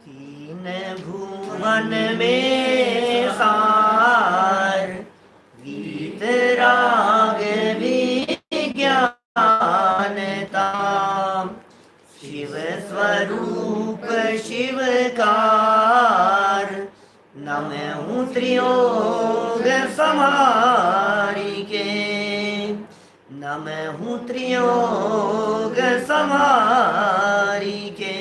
तीन भुवन में सार वीतराग विज्ञानता शिव स्वरूप शिवकार नमहु त्रियोग समारिके नमहु त्रियोग समारिके।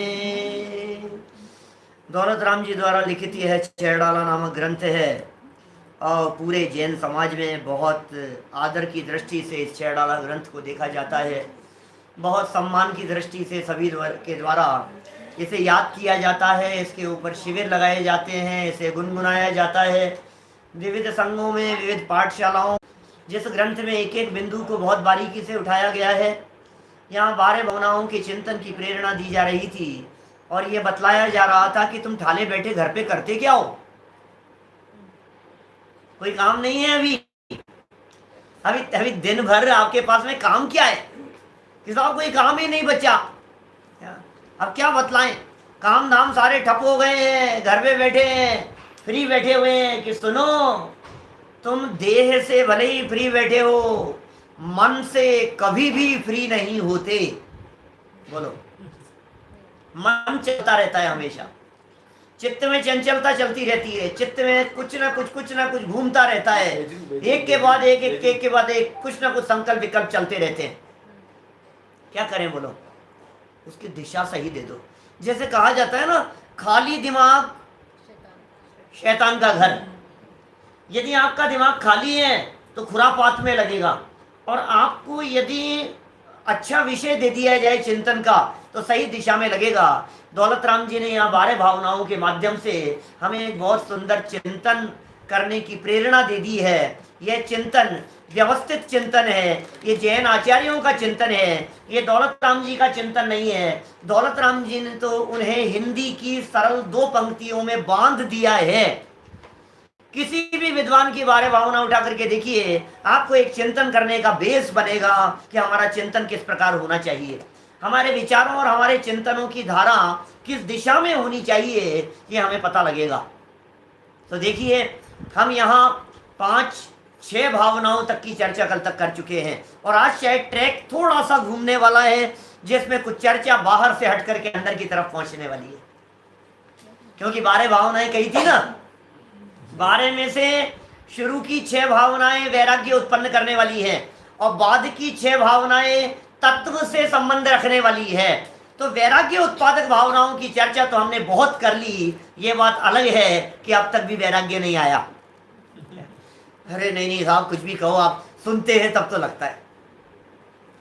दौलत राम जी द्वारा लिखित यह छेड़ाला नामक ग्रंथ है और पूरे जैन समाज में बहुत आदर की दृष्टि से इस छेड़ाला ग्रंथ को देखा जाता है। बहुत सम्मान की दृष्टि से सभी के द्वारा इसे याद किया जाता है। इसके ऊपर शिविर लगाए जाते हैं, इसे गुनगुनाया जाता है विविध संघों में, विविध पाठशालाओं। जिस ग्रंथ में एक एक बिंदु को बहुत बारीकी से उठाया गया है, यहाँ 12 भावनाओं के चिंतन की प्रेरणा दी जा रही थी और ये बतलाया जा रहा था कि तुम ठाले बैठे घर पे करते क्या हो? कोई काम नहीं है अभी अभी दिन भर आपके पास में काम क्या है? कि साहब कोई काम ही नहीं बचा। अब क्या बतलाएं, काम धाम सारे ठप हो गए हैं, घर पे बैठे हैं, फ्री बैठे हुए हैं। कि सुनो, तुम देह से भले ही फ्री बैठे हो, मन से कभी भी फ्री नहीं होते। बोलो, मन चलता रहता है हमेशा, चित्त में चंचलता चलती रहती है, चित्त में कुछ ना कुछ घूमता रहता है। एक के बाद एक कुछ ना कुछ संकल्प विकल्प चलते रहते हैं। क्या करें बोलो, उसकी दिशा सही दे दो। जैसे कहा जाता है ना, खाली दिमाग शैतान का घर। यदि आपका दिमाग खाली है तो खुरापात में लगेगा, और आपको यदि अच्छा विषय दे दिया जाए चिंतन का तो सही दिशा में लगेगा। दौलत राम जी ने यहाँ 12 भावनाओं के माध्यम से हमें एक बहुत सुंदर चिंतन करने की प्रेरणा दे दी है। यह चिंतन व्यवस्थित चिंतन है, ये जैन आचार्यों का चिंतन है, ये दौलत राम जी का चिंतन नहीं है। दौलत राम जी ने तो उन्हें हिंदी की सरल 2 पंक्तियों में बांध दिया है। किसी भी विद्वान की 12 भावना उठा करके देखिए, आपको एक चिंतन करने का बेस बनेगा कि हमारा चिंतन किस प्रकार होना चाहिए, हमारे विचारों और हमारे चिंतनों की धारा किस दिशा में होनी चाहिए, ये हमें पता लगेगा। तो देखिए, हम यहाँ 5-6 भावनाओं तक की चर्चा कल तक कर चुके हैं, और आज शायद ट्रैक थोड़ा सा घूमने वाला है, जिसमें कुछ चर्चा बाहर से हट करके अंदर की तरफ पहुंचने वाली है। क्योंकि 12 भावनाएं कही थी ना, 12 में से शुरू की 6 भावनाएं वैराग्य उत्पन्न करने वाली हैं, और बाद की 6 भावनाएं तत्व से संबंध रखने वाली है। तो वैराग्य उत्पादक भावनाओं की चर्चा तो हमने बहुत कर ली। ये बात अलग है कि अब तक भी वैराग्य नहीं आया। अरे नहीं साहब, कुछ भी कहो, आप सुनते हैं तब तो लगता है।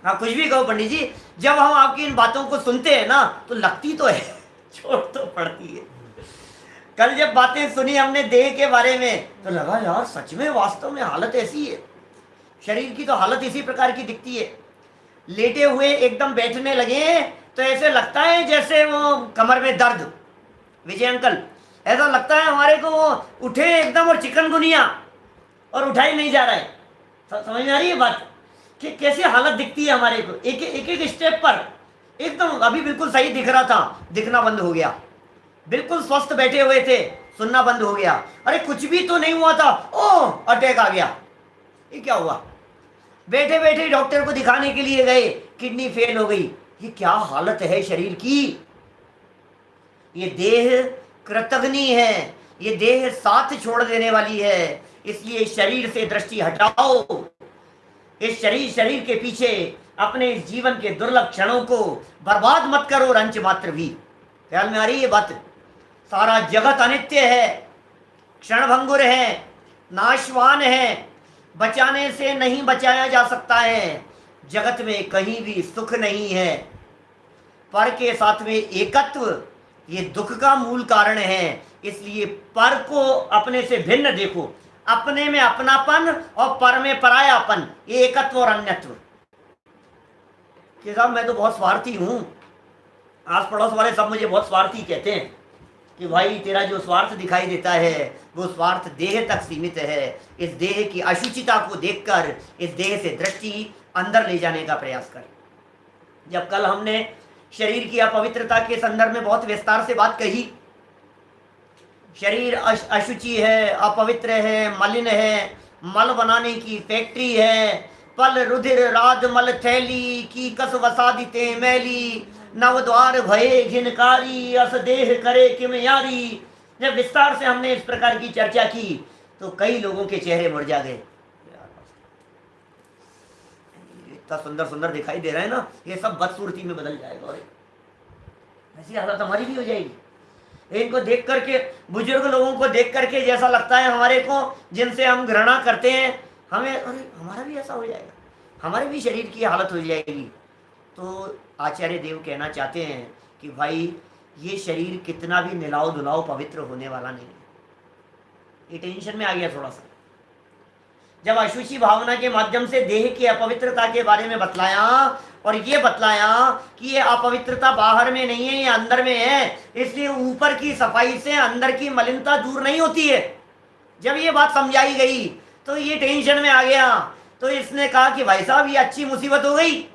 हाँ, कुछ भी कहो पंडित जी, जब हम आपकी इन बातों को सुनते हैं ना तो लगती तो है, चोट तो पड़ती है। कल जब बातें सुनी हमने देह के बारे में तो लगा यार सच में वास्तव में हालत ऐसी है, शरीर की तो हालत इसी प्रकार की दिखती है। लेटे हुए एकदम बैठने लगे तो ऐसे लगता है जैसे वो कमर में दर्द, विजय अंकल, ऐसा लगता है हमारे को वो उठे एकदम और चिकनगुनिया और उठा ही नहीं जा रहा है। समझ में आ रही है बात कि कैसी हालत दिखती है हमारे को। एक स्टेप पर एकदम अभी बिल्कुल सही दिख रहा था, दिखना बंद हो गया। बिल्कुल स्वस्थ बैठे हुए थे, सुनना बंद हो गया। अरे कुछ भी तो नहीं हुआ था, ओह अटैक आ गया। ये क्या हुआ? बैठे बैठे डॉक्टर को दिखाने के लिए गए, किडनी फेल हो गई। ये क्या हालत है शरीर की। ये देह कृतघ्नि है, ये देह साथ छोड़ देने वाली है। इसलिए शरीर से दृष्टि हटाओ। इस शरीर के पीछे अपने इस जीवन के दुर्लभ क्षणों को बर्बाद मत करो, रंच मात्र भी। ख्याल में आ रही है बात? सारा जगत अनित्य है, क्षणभंगुर है, नाशवान है, बचाने से नहीं बचाया जा सकता है। जगत में कहीं भी सुख नहीं है। पर के साथ में एकत्व ये दुख का मूल कारण है। इसलिए पर को अपने से भिन्न देखो, अपने में अपनापन और पर में परायापन, ये एकत्व और अन्यत्व। कि साहब मैं तो बहुत स्वार्थी हूं, आस पड़ोस वाले सब मुझे बहुत स्वार्थी कहते हैं। कि भाई तेरा जो स्वार्थ दिखाई देता है वो स्वार्थ देह तक सीमित है। इस देह की अशुचिता को देखकर इस देह से दृष्टि अंदर ले जाने का प्रयास कर। जब कल हमने शरीर की अपवित्रता के संदर्भ में बहुत विस्तार से बात कही शरीर अशुचि है, अपवित्र है, मलिन है, मल बनाने की फैक्ट्री है। पल रुधिर राज मल थैली की कस वसादिते मैली, नव द्वार भये घिनकारी अस देह करे किम यारी। जब विस्तार से हमने इस प्रकार की चर्चा की तो कई लोगों के चेहरे मुरझा गए। इतना सुंदर सुंदर दिखाई दे रहा है ना, ये सब बदसूरती में बदल जाएगा और ऐसी हालत हमारी भी हो जाएगी। इनको देख करके, बुजुर्ग लोगों को देख करके जैसा लगता है हमारे को, जिनसे हम घृणा करते हैं, हमें अरे हमारा भी ऐसा हो जाएगा, हमारे भी शरीर की हालत हो जाएगी। तो आचार्य देव कहना चाहते हैं कि भाई ये शरीर कितना भी निलाओ दुलाओ पवित्र होने वाला नहीं है। ये टेंशन में आ गया थोड़ा सा। जब अशुचि भावना के माध्यम से देह की अपवित्रता के बारे में बतलाया और ये बतलाया कि ये अपवित्रता बाहर में नहीं है, ये अंदर में है, इसलिए ऊपर की सफाई से अंदर की मलिनता दूर नहीं होती है। जब ये बात समझाई गई तो ये टेंशन में आ गया। तो इसने कहा कि भाई साहब ये अच्छी मुसीबत हो गई,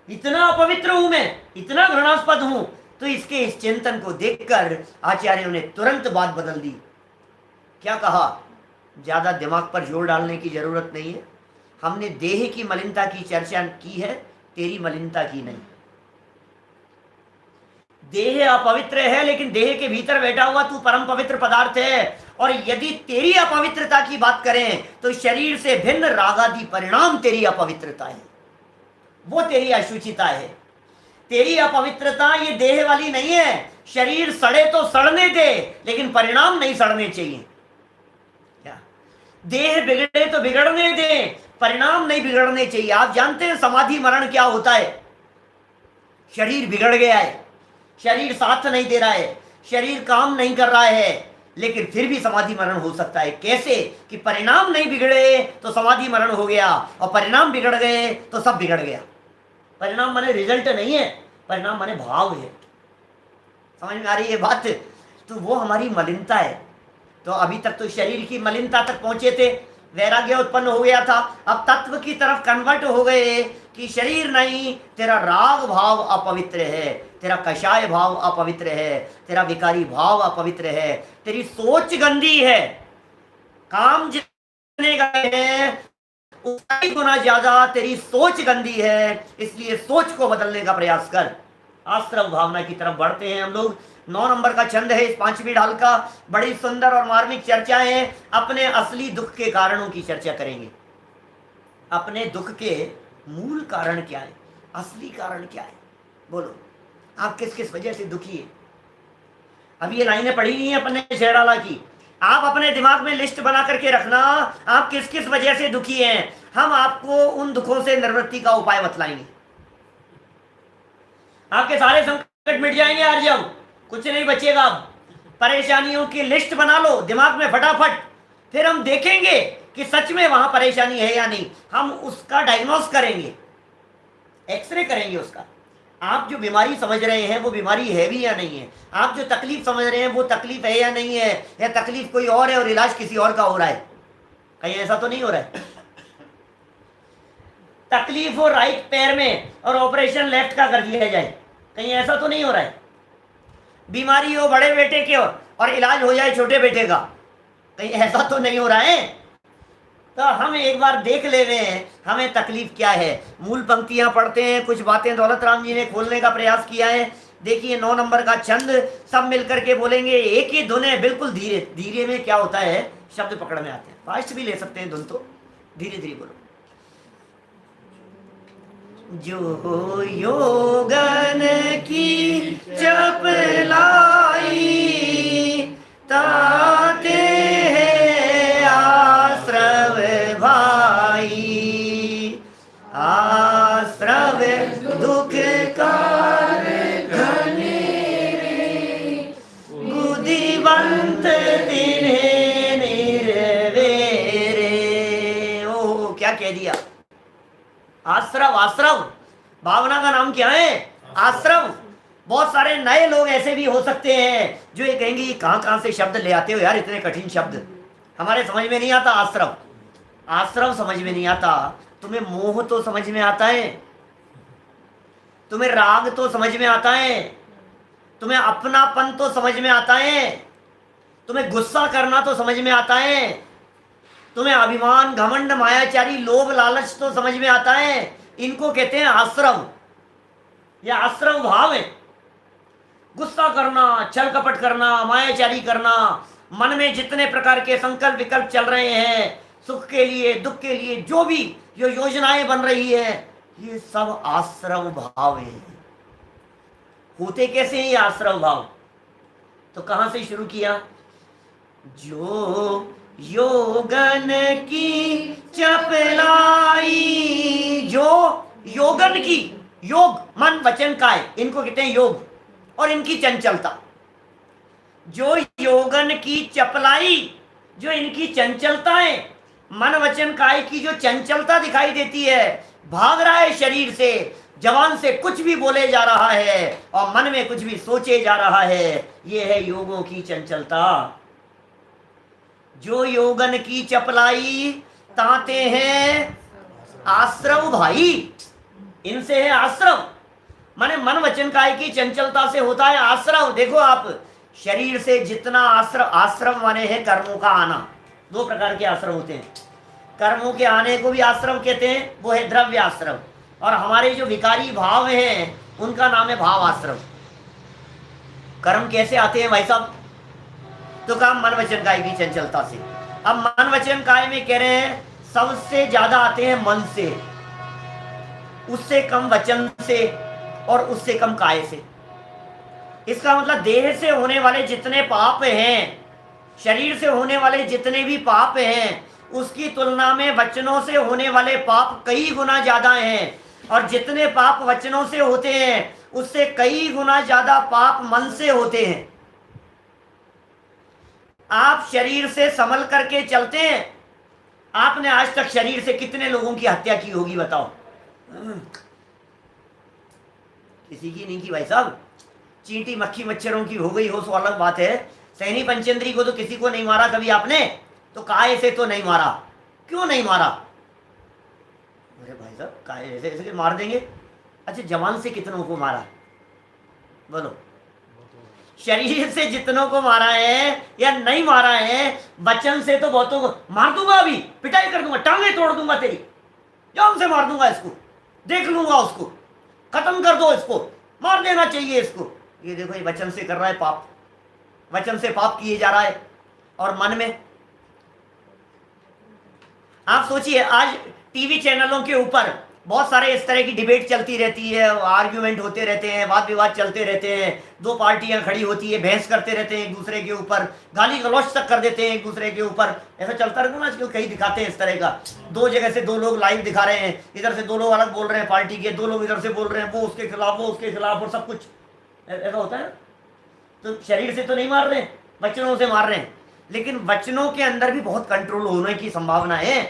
इतना अपवित्र हूं मैं, इतना घृणास्पद हूं। तो इसके इस चिंतन को देखकर आचार्यों ने तुरंत बात बदल दी। क्या कहा? ज्यादा दिमाग पर जोर डालने की जरूरत नहीं है। हमने देह की मलिनता की चर्चा की है, तेरी मलिनता की नहीं। देह अपवित्र है, लेकिन देह के भीतर बैठा हुआ तू परम पवित्र पदार्थ है। और यदि तेरी अपवित्रता की बात करें तो शरीर से भिन्न रागादि परिणाम तेरी अपवित्रता है, वो तेरी अशुचिता है। तेरी अपवित्रता ये देह वाली नहीं है। शरीर सड़े तो सड़ने दे, लेकिन परिणाम नहीं सड़ने चाहिए। क्या? देह बिगड़े तो बिगड़ने दे, परिणाम नहीं बिगड़ने चाहिए। आप जानते हैं समाधि मरण क्या होता है? शरीर बिगड़ गया है, शरीर साथ नहीं दे रहा है, शरीर काम नहीं कर रहा है, लेकिन फिर भी समाधि मरण हो सकता है। कैसे? कि परिणाम नहीं बिगड़े तो समाधि मरण हो गया, और परिणाम बिगड़ गए तो सब बिगड़ गया। परिणाम माने रिजल्ट नहीं है, परिणाम माने भाव है। समझ में आ रही है बात? तो वो हमारी मलिनता है। तो अभी तक तो शरीर की मलिनता तक पहुंचे थे, वैराग्य उत्पन्न हो गया था। अब तत्व की तरफ कन्वर्ट हो गए कि शरीर नहीं, तेरा राग भाव अपवित्र है, तेरा कषाय भाव अपवित्र है, तेरा विकारी भाव अपवित्र है, तेरी सोच गंदी है। काम जितने गए हैं उसका ही गुना ज्यादा तेरी सोच गंदी है, इसलिए सोच को बदलने का प्रयास कर। आश्रव भावना की तरफ बढ़ते हैं हम लोग। 9 नंबर का छंद है इस 5वीं ढाल का। बड़ी सुंदर और मार्मिक चर्चा है। अपने असली दुख के कारणों की चर्चा करेंगे। अपने दुख के मूल कारण क्या है, असली कारण क्या है? बोलो, आप किस किस वजह से दुखी है? अभी ये लाइनें पढ़ी नहीं है अपन ने शेराला की। आप अपने दिमाग में लिस्ट बना करके रखना, आप किस किस वजह से दुखी हैं। हम आपको उन दुखों से निवृत्ति का उपाय बतलाएंगे। आपके सारे संकट मिट जाएंगे आज, जब कुछ नहीं बचेगा। अब परेशानियों की लिस्ट बना लो दिमाग में फटाफट, फिर हम देखेंगे कि सच में वहां परेशानी है या नहीं। हम उसका डायग्नोस करेंगे, एक्सरे करेंगे उसका। आप जो बीमारी समझ रहे हैं वो बीमारी है भी या नहीं है। आप जो तकलीफ समझ रहे हैं वो तकलीफ है या नहीं है, या तकलीफ कोई और है और इलाज किसी और का हो रहा है। कहीं ऐसा तो नहीं हो रहा है? तकलीफ हो राइट पैर में और ऑपरेशन लेफ्ट का कर दिया जाए, कहीं ऐसा तो नहीं हो रहा है? बीमारी हो बड़े बेटे के और इलाज हो जाए छोटे बेटे का, कहीं ऐसा तो नहीं हो रहा है? तो हम एक बार देख ले रहे हैं हमें तकलीफ क्या है। मूल पंक्तियां पढ़ते हैं, कुछ बातें दौलत राम जी ने खोलने का प्रयास किया है। देखिए 9 नंबर का छंद, सब मिलकर के बोलेंगे। एक ही धुन है, बिल्कुल धीरे धीरे में क्या होता है, शब्द पकड़ में आते हैं। फास्ट भी ले सकते हैं धुन, तो धीरे धीरे बोलो। जो योगन की चपलाई ताते हैं आश्रव भाई, आश्रव दुख का बुद्धिवंत तिन्हें निर्वेरे। ओ क्या कह दिया? आश्रव, आश्रव भावना का नाम क्या है? आश्रव। बहुत सारे नए लोग ऐसे भी हो सकते हैं जो ये कहेंगे ये कहां कहां से शब्द ले आते हो यार, इतने कठिन शब्द हमारे समझ में नहीं आता। आश्रव, आश्रव समझ में नहीं आता। तुम्हें मोह तो समझ में आता है, तुम्हें राग तो समझ में आता है, तुम्हें अपनापन तो समझ में आता है, तुम्हें गुस्सा करना तो समझ में आता है, तुम्हें अभिमान घमंड मायाचारी लोभ लालच तो समझ में आता है। इनको कहते हैं आश्रव, या आश्रव भाव है। गुस्सा करना, छल कपट करना, मायाचारी करना, मन में जितने प्रकार के संकल्प विकल्प चल रहे हैं, सुख के लिए दुख के लिए जो भी जो योजनाएं बन रही है, ये सब आश्रव भाव है। होते कैसे हैं ये आश्रव भाव? तो कहां से शुरू किया? जो योगन की चपलाई, जो योगन की, योग मन वचन काय, इनको कहते हैं योग, और इनकी चंचलता। जो योगन की चपलाई, जो इनकी चंचलता है, मन वचन काय की जो चंचलता दिखाई देती है, भाग रहा है शरीर से, जवान से कुछ भी बोले जा रहा है और मन में कुछ भी सोचे जा रहा है, ये है योगों की चंचलता। जो योगन की चपलाई ताते हैं आश्रव भाई, इनसे है आश्रव, माने मन वचन काय की चंचलता से होता है आश्रव। देखो आप, शरीर से जितना आश्रव, आश्रव माने है कर्मों का आना। दो प्रकार के आश्रव होते हैं, कर्मों के आने को भी आश्रव कहते हैं, वो है द्रव्य आश्रव, और हमारे जो विकारी भाव हैं उनका नाम है भाव आश्रव। कर्म कैसे आते हैं भाई साहब? तो काम मन वचन काय की चंचलता से। अब मन वचन काय में कह रहे हैं सबसे ज्यादा आते हैं मन से, उससे कम वचन से, और उससे कम काय से। इसका मतलब देह से होने वाले जितने पाप हैं, शरीर से होने वाले जितने भी पाप हैं, उसकी तुलना में वचनों से होने वाले पाप कई गुना ज्यादा हैं, और जितने पाप वचनों से होते हैं उससे कई गुना ज्यादा पाप मन से होते हैं। आप शरीर से संभल करके चलते हैं, आपने आज तक शरीर से कितने लोगों की हत्या की होगी बताओ? किसी की नहीं की भाई साहब। चींटी मक्खी मच्छरों की हो गई हो तो अलग बात है, सहनी पंचेंद्री को तो किसी को नहीं मारा कभी आपने, तो काय से तो नहीं मारा। क्यों नहीं मारा? अरे भाई साहब काय ऐसे ऐसे मार देंगे। अच्छा, जवान से कितनों को मारा बोलो? शरीर से जितनों को मारा है या नहीं मारा है, वचन से तो बहुतों को मार दूंगा, अभी पिटाई कर दूंगा, टांगे तोड़ दूंगा तेरी, जान से मार दूंगा इसको, देख लूंगा उसको, खत्म कर दो इसको, मार देना चाहिए इसको। ये देखो, ये वचन से कर रहा है पाप, वचन से पाप किए जा रहा है। और मन में आप सोचिए, आज टीवी चैनलों के ऊपर बहुत सारे इस तरह की डिबेट चलती रहती है, आर्ग्यूमेंट होते रहते हैं, वाद विवाद चलते रहते हैं, दो पार्टियां खड़ी होती है, बहस करते रहते हैं एक दूसरे के ऊपर, गाली गलौच तक कर देते हैं एक दूसरे के ऊपर। ऐसा चलता रहता है ना आजकल, कहीं दिखाते हैं इस तरह का, दो जगह से दो लोग लाइव दिखा रहे हैं, इधर से दो लोग अलग बोल रहे हैं पार्टी के, दो लोग इधर से बोल रहे हैं, वो उसके खिलाफ, वो उसके खिलाफ, और सब कुछ ऐसा होता है। तो शरीर से तो नहीं मार रहे, वचनों से मार रहे हैं, लेकिन वचनों के अंदर भी बहुत कंट्रोल होने की संभावना है,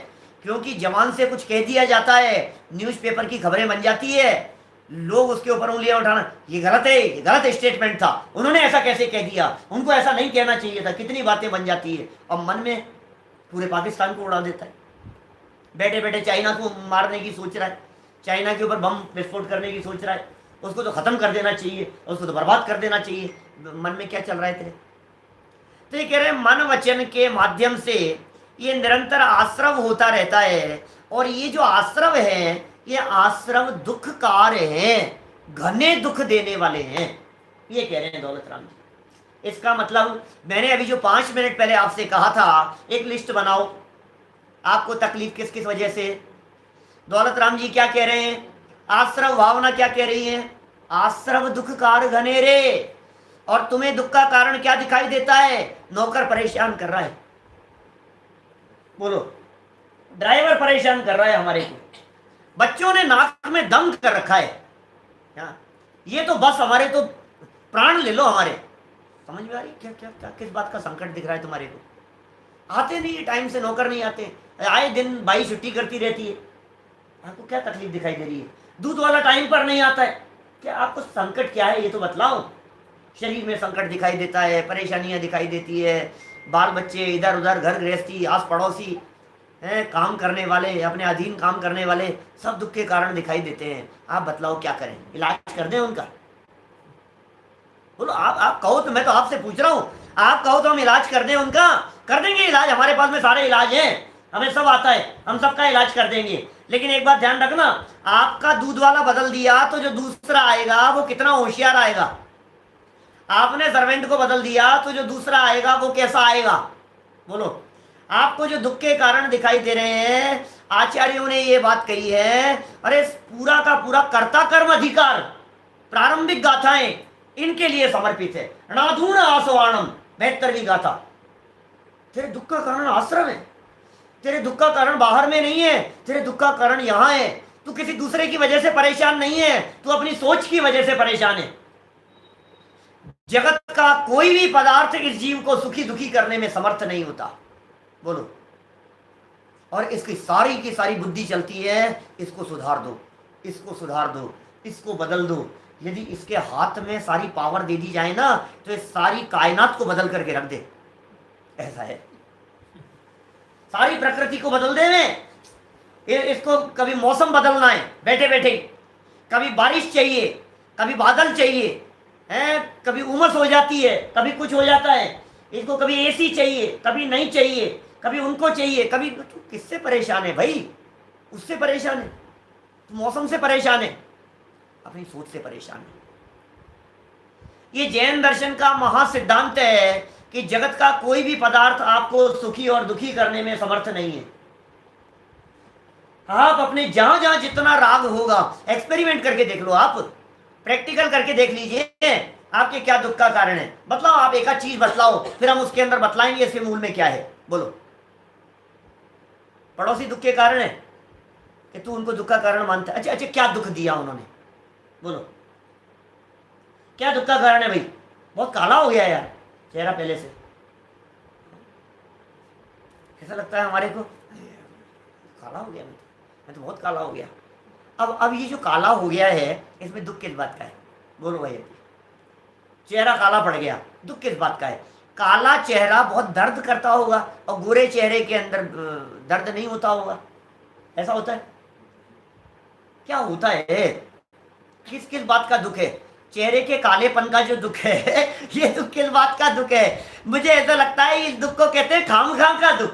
क्योंकि जवान से कुछ कह दिया जाता है, न्यूज़पेपर की खबरें बन जाती है, लोग उसके ऊपर उंगलियां उठाना, ये गलत है, ये गलत स्टेटमेंट था, उन्होंने ऐसा कैसे कह दिया, उनको ऐसा नहीं कहना चाहिए था, कितनी बातें बन जाती है। और मन में पूरे पाकिस्तान को उड़ा देता है, बैठे बैठे चाइना को मारने की सोच रहा है, चाइना के ऊपर बम विस्फोट करने की सोच रहा है, उसको तो खत्म कर देना चाहिए, उसको तो बर्बाद कर देना चाहिए। मन में क्या चल रहा है तेरे? तो ये कह रहे हैं मन वचन के माध्यम से ये निरंतर आश्रव होता रहता है, और ये जो आश्रव है ये आश्रव दुखकार हैं, घने दुख देने वाले हैं, ये कह रहे हैं दौलत राम जी। इसका मतलब मैंने अभी जो 5 मिनट पहले आपसे कहा था, एक लिस्ट बनाओ, आपको तकलीफ किस किस वजह से। दौलत राम जी क्या कह रहे हैं? आश्रव भावना क्या कह रही है? आश्रव दुखकार घने रे। और तुम्हें दुख का कारण क्या दिखाई देता है? नौकर परेशान कर रहा है, बोलो, ड्राइवर परेशान कर रहा है हमारे को, बच्चों ने नाक में दम कर रखा है, ये तो बस हमारे तो प्राण ले लो हमारे। समझ में आ रही क्या क्या क्या किस बात का संकट दिख रहा है तुम्हारे को? आते नहीं टाइम से, नौकर नहीं आते, आए दिन बाई छुट्टी करती रहती है, आपको क्या तकलीफ दिखाई दे रही है? दूध वाला टाइम पर नहीं आता है, क्या आपको संकट क्या है ये तो बतलाओ। शरीर में संकट दिखाई देता है, परेशानियां दिखाई देती है, बाल बच्चे इधर उधर, घर गृहस्थी, आस पड़ोसी हैं, काम करने वाले, अपने अधीन काम करने वाले, सब दुख के कारण दिखाई देते हैं। आप बतलाओ क्या करें? इलाज कर दें उनका? बोलो, आप कहो तो मैं तो आपसे पूछ रहा हूँ, आप कहो तो हम इलाज कर दें उनका, कर देंगे इलाज, हमारे पास में सारे इलाज हैं, हमें सब आता है, हम सबका इलाज कर देंगे। लेकिन एक बात ध्यान रखना, आपका दूध वाला बदल दिया तो जो दूसरा आएगा वो कितना होशियार आएगा। आपने सर्वेंट को बदल दिया तो जो दूसरा आएगा वो कैसा आएगा। बोलो, आपको जो दुख के कारण दिखाई दे रहे हैं, आचार्यों ने ये बात कही है, अरे पूरा का पूरा कर्ता कर्म अधिकार, प्रारंभिक गाथाएं इनके लिए समर्पित है। नाधून आसवाणम 72वीं गाथा। तेरे दुख का कारण आश्रम है, तेरे दुख का कारण बाहर में नहीं है, तेरे दुख का कारण यहां है। तू किसी दूसरे की वजह से परेशान नहीं है, तू अपनी सोच की वजह से परेशान है। जगत का कोई भी पदार्थ इस जीव को सुखी दुखी करने में समर्थ नहीं होता। बोलो, और इसकी सारी की सारी बुद्धि चलती है, इसको सुधार दो, इसको सुधार दो, इसको बदल दो। यदि इसके हाथ में सारी पावर दे दी जाए ना, तो इस सारी कायनात को बदल करके रख दे, ऐसा है। सारी प्रकृति को बदल दे में, इसको कभी मौसम बदलना है बैठे बैठे, कभी बारिश चाहिए, कभी बादल चाहिए, है, कभी उमस हो जाती है, कभी कुछ हो जाता है, इसको कभी एसी चाहिए, कभी नहीं चाहिए, कभी उनको चाहिए, कभी। तो किससे परेशान है भाई? उससे परेशान है, तो मौसम से परेशान है, अपनी सोच से परेशान है। ये जैन दर्शन का महासिद्धांत है कि जगत का कोई भी पदार्थ आपको सुखी और दुखी करने में समर्थ नहीं है। आप अपने जहां जहां जितना राग होगा, एक्सपेरिमेंट करके देख लो, आप प्रैक्टिकल करके देख लीजिए आपके क्या दुख का कारण है। बतलाओ, आप एक आध चीज बतलाओ, फिर हम उसके अंदर बतलाएंगे इसके मूल में क्या है। बोलो, पड़ोसी दुख के कारण है कि तू उनको दुख का कारण मानता है। अच्छा अच्छा, क्या दुख दिया उन्होंने? बोलो, क्या दुख का कारण है भाई? बहुत काला हो गया यार चेहरा पहले से, ऐसा लगता है हमारे को, काला हो गया मैं तो बहुत काला हो गया। अब ये जो काला हो गया है, इसमें दुख किस बात का है? बोलो भाई, चेहरा काला पड़ गया, दुख किस बात का है? काला चेहरा बहुत दर्द करता होगा, और गोरे चेहरे के अंदर दर्द नहीं होता होगा, ऐसा होता है? क्या होता है? किस किस बात का दुख है? चेहरे के कालेपन का जो दुख है, ये दुख किस बात का दुख है? मुझे ऐसा लगता है इस दुख को कहते हैं खामखा का दुख,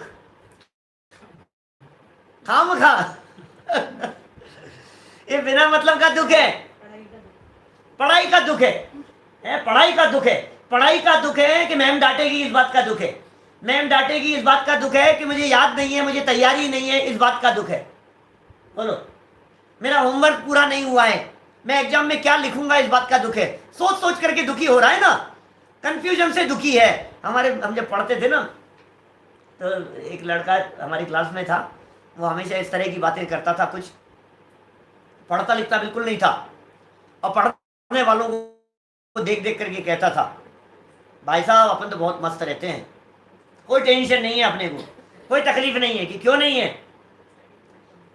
खामखा। ये बिना मतलब का दुख है, पढ़ाई का दुख है, पढ़ाई का दुख है, पढ़ाई का दुख है कि मैम डांटेगी, इस बात का दुख है, मैम डांटेगी, इस बात का दुख है कि मुझे याद नहीं है, मुझे तैयारी नहीं है, इस बात का दुख है। बोलो, मेरा होमवर्क पूरा नहीं हुआ है, मैं एग्जाम में क्या लिखूंगा, इस बात का दुख है। सोच सोच करके दुखी हो रहा है ना, कंफ्यूजन से दुखी है। हम जब पढ़ते थे ना, तो एक लड़का हमारी क्लास में था, वो हमेशा इस तरह की बातें करता था, कुछ पढ़ता लिखता बिल्कुल नहीं था, और पढ़ने वालों को देख देख करके कहता था, भाई साहब अपन तो बहुत मस्त रहते हैं, कोई टेंशन नहीं है अपने को, कोई तकलीफ नहीं है। कि क्यों नहीं है?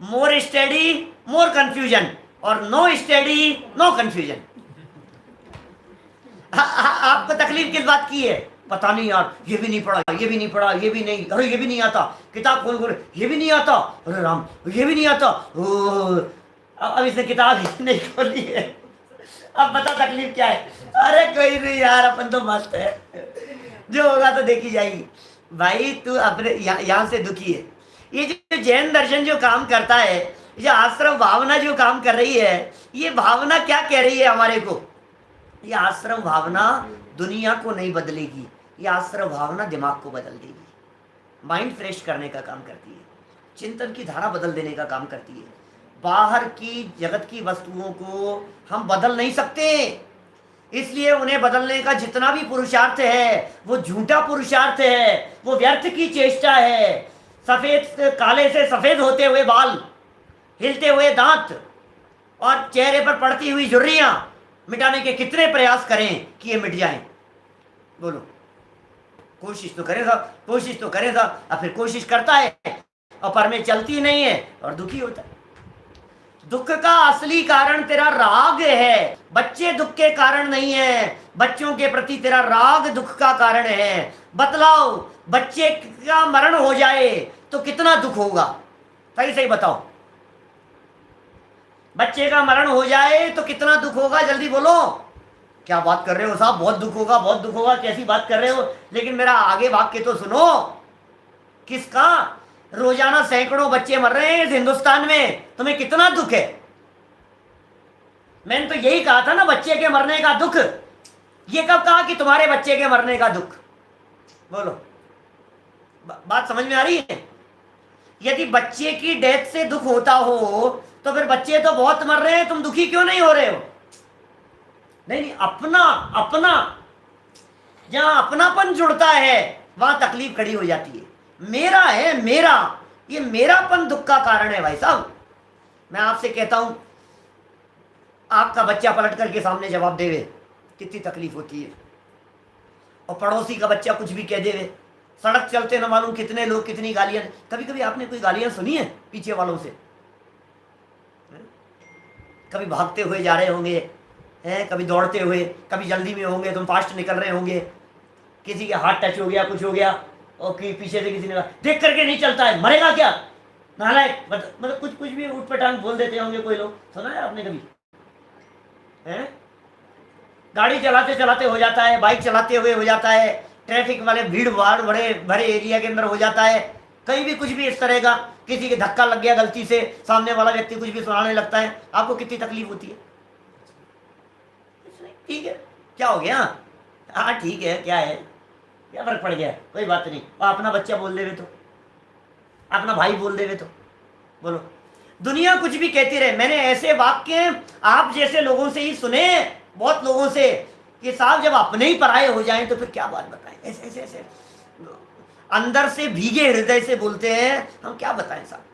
मोर स्टडी मोर कंफ्यूजन, और नो स्टडी नो कंफ्यूजन। आपको तकलीफ किस बात की है? पता नहीं यार, ये भी नहीं पढ़ा, ये भी नहीं पढ़ा, ये भी नहीं, अरे ये भी नहीं आता, किताब खोल खोल, ये भी नहीं आता, अरे राम ये भी नहीं आता। अब इसने किताब नहीं खोली है, अब बता तकलीफ क्या है? अरे कोई नहीं यार, अपन तो मस्त है, जो होगा तो देखी जाएगी। भाई तू अपने यहाँ से दुखी है। ये जो जैन दर्शन जो काम करता है, जो आश्रम भावना जो काम कर रही है, ये भावना क्या कह रही है हमारे को? ये आश्रम भावना दुनिया को नहीं बदलेगी, ये आश्रम भावना दिमाग को बदल देगी, माइंड फ्रेश करने का काम करती है, चिंतन की धारा बदल देने का काम करती है। बाहर की जगत की वस्तुओं को हम बदल नहीं सकते, इसलिए उन्हें बदलने का जितना भी पुरुषार्थ है वो झूठा पुरुषार्थ है, वो व्यर्थ की चेष्टा है। सफेद काले से सफेद होते हुए बाल, हिलते हुए दांत और चेहरे पर पड़ती हुई झुर्रियां मिटाने के कितने प्रयास करें कि ये मिट जाएं? बोलो, कोशिश तो करें साहब, कोशिश तो करें साहब, और फिर कोशिश करता है और पर में चलती नहीं है और दुखी होता है। दुख का असली कारण तेरा राग है, बच्चे दुख के कारण नहीं है, बच्चों के प्रति तेरा राग दुख का कारण है। बतलाओ, बच्चे का मरण हो जाए तो कितना दुख होगा? सही सही बताओ, बच्चे का मरण हो जाए तो कितना दुख होगा? जल्दी बोलो, क्या बात कर रहे हो साहब, बहुत दुख होगा, बहुत दुख होगा, कैसी बात कर रहे हो? लेकिन मेरा आगे भाग के तो सुनो। किसका? रोजाना सैकड़ों बच्चे मर रहे हैं इस हिंदुस्तान में, तुम्हें कितना दुख है? मैंने तो यही कहा था ना, बच्चे के मरने का दुख। ये कब कहा कि तुम्हारे बच्चे के मरने का दुख? बोलो, बात समझ में आ रही है? यदि बच्चे की डेथ से दुख होता हो तो फिर बच्चे तो बहुत मर रहे हैं, तुम दुखी क्यों नहीं हो रहे हो? नहीं नहीं, अपना अपना, जहां अपनापन जुड़ता है वहां तकलीफ खड़ी हो जाती है। मेरा है, मेरा, ये मेरापन दुख का कारण है भाई साहब। मैं आपसे कहता हूं, आपका बच्चा पलट करके सामने जवाब देवे, कितनी तकलीफ होती है। और पड़ोसी का बच्चा कुछ भी कह देवे, सड़क चलते न मालूम कितने लोग कितनी गालियां। कभी कभी आपने कोई गालियां सुनी है पीछे वालों से? कभी भागते हुए जा रहे होंगे हैं, कभी दौड़ते हुए, कभी जल्दी में होंगे, तुम फास्ट निकल रहे होंगे, किसी के हाथ टच हो गया, कुछ हो गया, और पीछे से किसी ने कहा देख करके नहीं चलता है, मरेगा क्या, नालायक, मतलब कुछ भी उठपटांग बोल देते होंगे कोई लोग। सुना है आपने कभी? हैं? गाड़ी चलाते चलाते हो जाता है, बाइक चलाते हुए हो जाता है, ट्रैफिक वाले भीड़ भाड़ बड़े भरे एरिया के अंदर हो जाता है, कहीं भी कुछ भी इस तरह का, किसी के धक्का लग गया गलती से, सामने वाला व्यक्ति कुछ भी सुनाने लगता है, आपको कितनी तकलीफ होती है? ठीक है, क्या हो गया, हाँ ठीक है, क्या है, क्या फर्क पड़ गया, कोई बात नहीं। और अपना बच्चा बोल देवे तो, अपना भाई बोल देवे तो, बोलो, दुनिया कुछ भी कहती रहे। मैंने ऐसे वाक्य आप जैसे लोगों से ही सुने, बहुत लोगों से, कि साहब जब अपने ही पराये हो जाएं तो फिर क्या बात बताएं, ऐसे ऐसे ऐसे अंदर से भीगे हृदय से बोलते हैं, हम क्या बताएं साहब।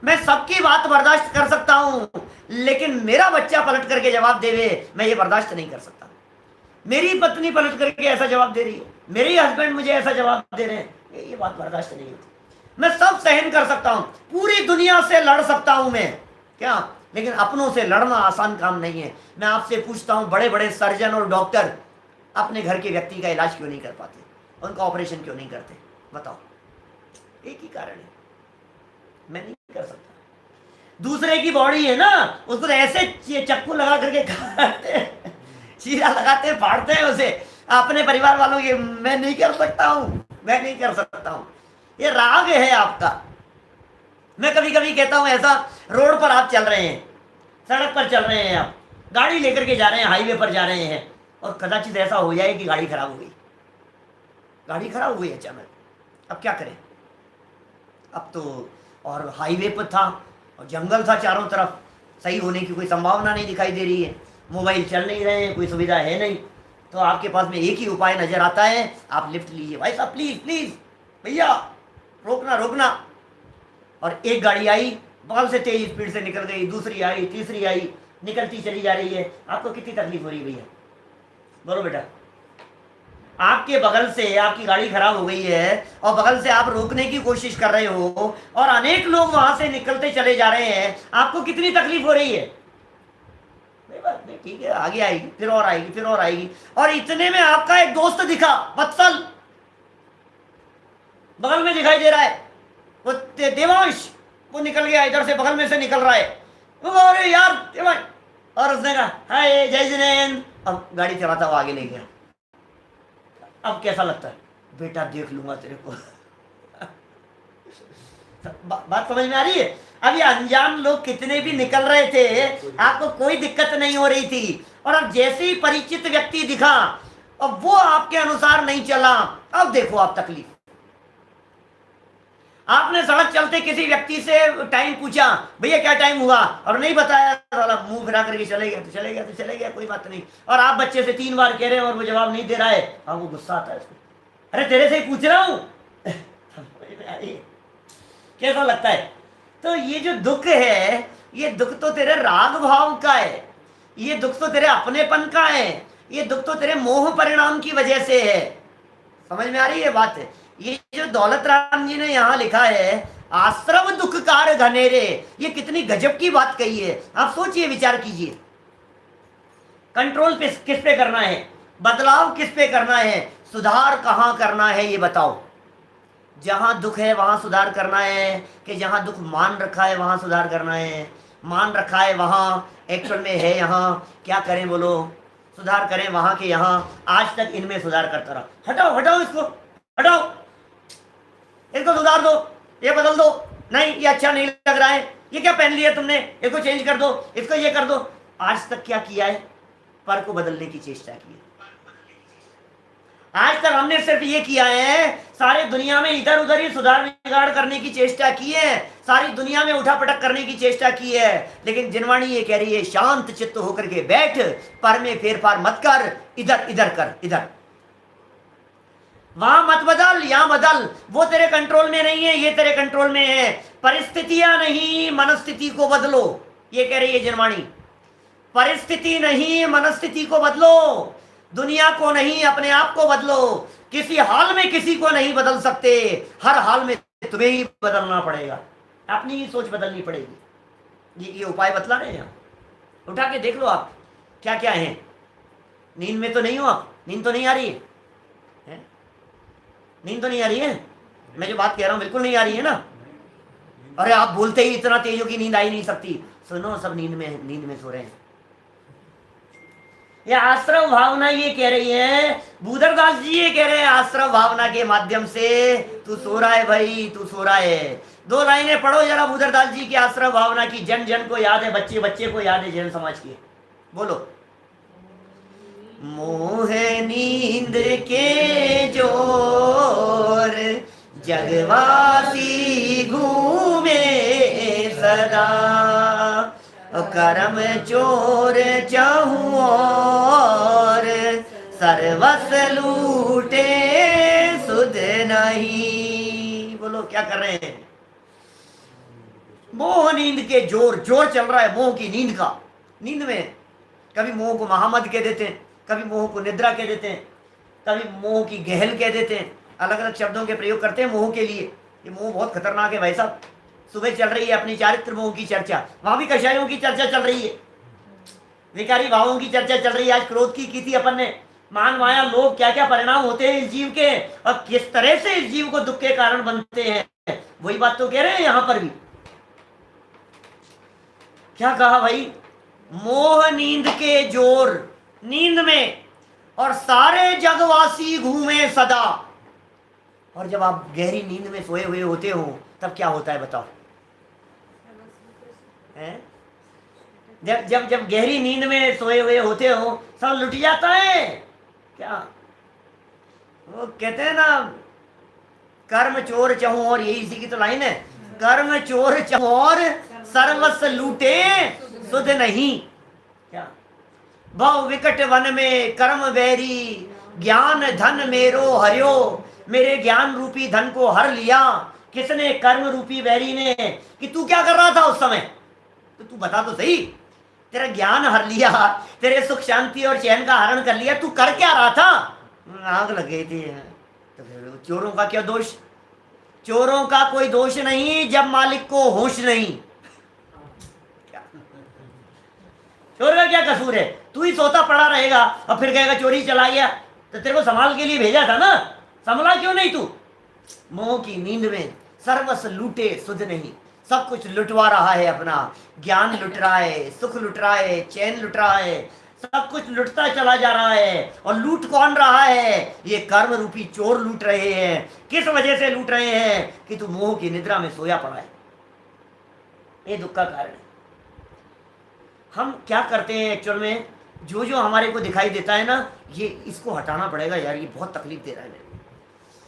मैं सबकी बात बर्दाश्त कर सकता हूं, लेकिन मेरा बच्चा पलट करके जवाब देवे, मैं ये बर्दाश्त नहीं कर सकता। मेरी पत्नी पलट करके ऐसा जवाब दे रही है, मेरे हस्बैंड मुझे ऐसा जवाब दे रहे हैं, ये बात बर्दाश्त नहीं होती। मैं सब सहन कर सकता हूं, पूरी दुनिया से लड़ सकता हूं मैं, क्या, लेकिन अपनों से लड़ना आसान काम नहीं है। मैं आपसे पूछता हूं, बड़े बड़े सर्जन और डॉक्टर अपने घर के व्यक्ति का इलाज क्यों नहीं कर पाते, उनका ऑपरेशन क्यों नहीं करते? बताओ, एक ही कारण है, मैं नहीं कर सकता। दूसरे की बॉडी है ना, उसको तो ऐसे चक्कू लगा करके काटते, चीरा लगाते, फाड़ते हैं उसे। अपने परिवार वालों के मैं नहीं कर सकता हूं, मैं नहीं कर सकता हूं। ये राग है आपका। मैं कभी कभी कहता हूं, ऐसा रोड पर आप चल रहे हैं, सड़क पर चल रहे हैं, आप गाड़ी लेकर के जा रहे हैं, हाईवे पर जा रहे हैं, और कदाचित ऐसा हो जाए कि गाड़ी खराब हो गई, गाड़ी खराब हो गई अचानक, अब क्या करें? अब तो, और हाईवे पर था और जंगल था चारों तरफ, सही होने की कोई संभावना नहीं दिखाई दे रही है, मोबाइल चल नहीं रहे हैं, कोई सुविधा है नहीं, तो आपके पास में एक ही उपाय नजर आता है, आप लिफ्ट लीजिए, भाई साहब प्लीज प्लीज भैया रोकना रोकना। और एक गाड़ी आई, बगल से तेज स्पीड से निकल गई, दूसरी आई, तीसरी आई, निकलती चली जा रही है। आपको कितनी तकलीफ हो रही है भैया? बोलो बेटा, आपके बगल से आपकी गाड़ी खराब हो गई है और बगल से आप रोकने की कोशिश कर रहे हो और अनेक लोग वहां से निकलते चले जा रहे हैं, आपको कितनी तकलीफ हो रही है? नहीं, ठीक है, आगे आएगी, फिर और आएगी, फिर और आएगी। और इतने में आपका एक दोस्त दिखा, वत्सल, बगल में दिखाई दे रहा है, वो देवांश, वो निकल गया इधर से, बगल में से निकल रहा है, वो अरे यार देवांश, और उसने कहा हाय जय जिनेंद्र, अब गाड़ी चलाता हुआ आगे ले गया। अब कैसा लगता है? बेटा देख लूंगा तेरे को। बात समझ में आ रही है? अब ये अनजान लोग कितने भी निकल रहे थे, आपको कोई दिक्कत नहीं हो रही थी, और अब जैसे ही परिचित व्यक्ति दिखा अब वो आपके अनुसार नहीं चला, अब देखो आप तकलीफ। आपने सड़क चलते किसी व्यक्ति से टाइम पूछा, भैया क्या टाइम हुआ, और नहीं बताया, मुंह फिरा करके चले गया, तो चले गया, तो चले गया, कोई बात नहीं। और आप बच्चे से 3 बार कह रहे हैं और वो जवाब नहीं दे रहा है, आपको गुस्सा आता है उसको, अरे तेरे से ही पूछ रहा हूं। कैसा लगता है? तो ये जो दुख है, ये दुख तो तेरे राग भाव का है, ये दुख तो तेरे अपनेपन का है, ये दुख तो तेरे मोह परिणाम की वजह से है। समझ में आ रही है बात? ये जो दौलत राम जी ने यहाँ लिखा है, आश्रम दुखकार घनेरे, ये कितनी गजब की बात कही है। आप सोचिए, विचार कीजिए, कंट्रोल किस पे करना है, बदलाव किस पे करना है, सुधार कहाँ करना है, ये बताओ। जहां दुख है वहां सुधार करना है, कि जहां दुख मान रखा है वहां सुधार करना है? मान रखा है वहां, एक्चुअल में है यहाँ, क्या करें बोलो? सुधार करें वहां के यहाँ, आज तक इनमें सुधार करता रहा। हटाओ हटाओ इसको, हटाओ इसको, सुधार दो, ये बदल दो, नहीं ये अच्छा नहीं लग रहा है, ये क्या पहन लिया तुमने, इसको चेंज कर दो, इसको ये कर दो। आज तक क्या किया है? पर को बदलने की चेष्टा की है। आज तक हमने सिर्फ ये किया है, सारे दुनिया में इधर उधर ही सुधार बिगाड़ करने की चेष्टा की है, सारी दुनिया में उठा पटक करने की चेष्टा की है। लेकिन जिनवाणी ये कह रही है, शांत चित्त होकर के बैठ, पर में फेरफार मत कर, इधर इधर कर, इधर वहां मत बदल, यहां बदल। वो तेरे कंट्रोल में नहीं है, ये तेरे कंट्रोल में है। परिस्थितियां नहीं, मनस्थिति को बदलो, ये कह रही है जिनवाणी। परिस्थिति नहीं, मनस्थिति को बदलो। दुनिया को नहीं, अपने आप को बदलो। किसी हाल में किसी को नहीं बदल सकते, हर हाल में तुम्हें ही बदलना पड़ेगा, अपनी ही सोच बदलनी पड़ेगी। ये उपाय बतला रहे हैं, उठा के देख लो आप क्या क्या है। नींद में तो नहीं हो आप, नींद तो नहीं आ रही है? नींद तो नहीं आ रही है? मैं जो बात कह रहा हूं बिल्कुल नहीं आ रही है ना? अरे आप बोलते ही इतना तेज हो कि नींद आ ही नहीं सकती। सुनो, सब नींद में सो रहे हैं। ये आश्रव भावना ये कह रही है, भूधरदास जी ये कह रहे हैं, आश्रव भावना के माध्यम से तू सो रहा है भाई, तू सो रहा है। 2 लाइनें पढ़ो जरा भूधरदास जी की आश्रव भावना की। जन जन को याद है, बच्चे बच्चे को याद है, जैन समाज की। बोलो। मोह नींद के जोर जगवासी घूमे सदा, करम चोर चाहूं और सर्वस लूटे सुध नहीं। बोलो क्या कर रहे हैं? मोह नींद के जोर चल रहा है, मोह की नींद का। नींद में कभी मोह को महामद कह देते हैं, कभी मोह को निद्रा कह देते हैं, कभी मोह की गहल कह देते हैं। अलग अलग शब्दों के प्रयोग करते हैं मोह के लिए। ये मोह बहुत खतरनाक है भाई साहब। सुबह चल रही है अपनी चारित्र मोह की चर्चा, वहां भी कषायों की चर्चा चल रही है, विकारी भावों की चर्चा चल रही है। आज क्रोध की थी अपन ने। मान माया लोभ क्या क्या परिणाम होते हैं इस जीव के, और किस तरह से इस जीव को दुख के कारण बनते हैं, वही बात तो कह रहे हैं यहां पर भी। क्या कहा भाई? मोह नींद के जोर, नींद में, और सारे जगवासी घूमे सदा। और जब आप गहरी नींद में सोए हुए होते हो तब क्या होता है बताओ? जब जब जब गहरी नींद में सोए हुए होते हो, सब लुट जाता है क्या? वो कहते हैं ना, कर्म चोर चहूं और, यही इसी की तो लाइन है, कर्म चोर चहूं और सर्वस्व लूटे सुध नहीं। क्या? भव विकट वन में कर्म वैरी, ज्ञान धन मेरो हरियो। मेरे ज्ञान रूपी धन को हर लिया किसने? कर्म रूपी वैरी ने। कि तू क्या कर रहा था उस समय? तो तू बता तो सही। तेरा ज्ञान हर लिया, तेरे सुख शांति और चैन का हरण कर लिया, तू कर क्या रहा था? आग लग गई थी। तो फिर चोरों का क्या दोष? चोरों का कोई दोष नहीं जब मालिक को होश नहीं। चोर का क्या कसूर है? तू ही सोता पड़ा रहेगा और फिर कहेगा चोरी चला गया। तो तेरे को संभाल के लिए भेजा था ना, संभला क्यों नहीं तू? मोह की नींद में सर्वस्व लूटे सुध नहीं। सब कुछ लुटवा रहा है, अपना ज्ञान लुट रहा है, सुख लुट रहा है, चैन लुट रहा है, सब कुछ लुटता चला जा रहा है। और लूट कौन रहा है? ये कर्म रूपी चोर लूट रहे हैं। किस वजह से लूट रहे हैं? कि तू मोह की निद्रा में सोया पड़ा है। ये दुख का कारण है। हम क्या करते हैं एक्चुअल में, जो जो हमारे को दिखाई देता है ना, ये इसको हटाना पड़ेगा यार। ये बहुत तकलीफ दे रहा है,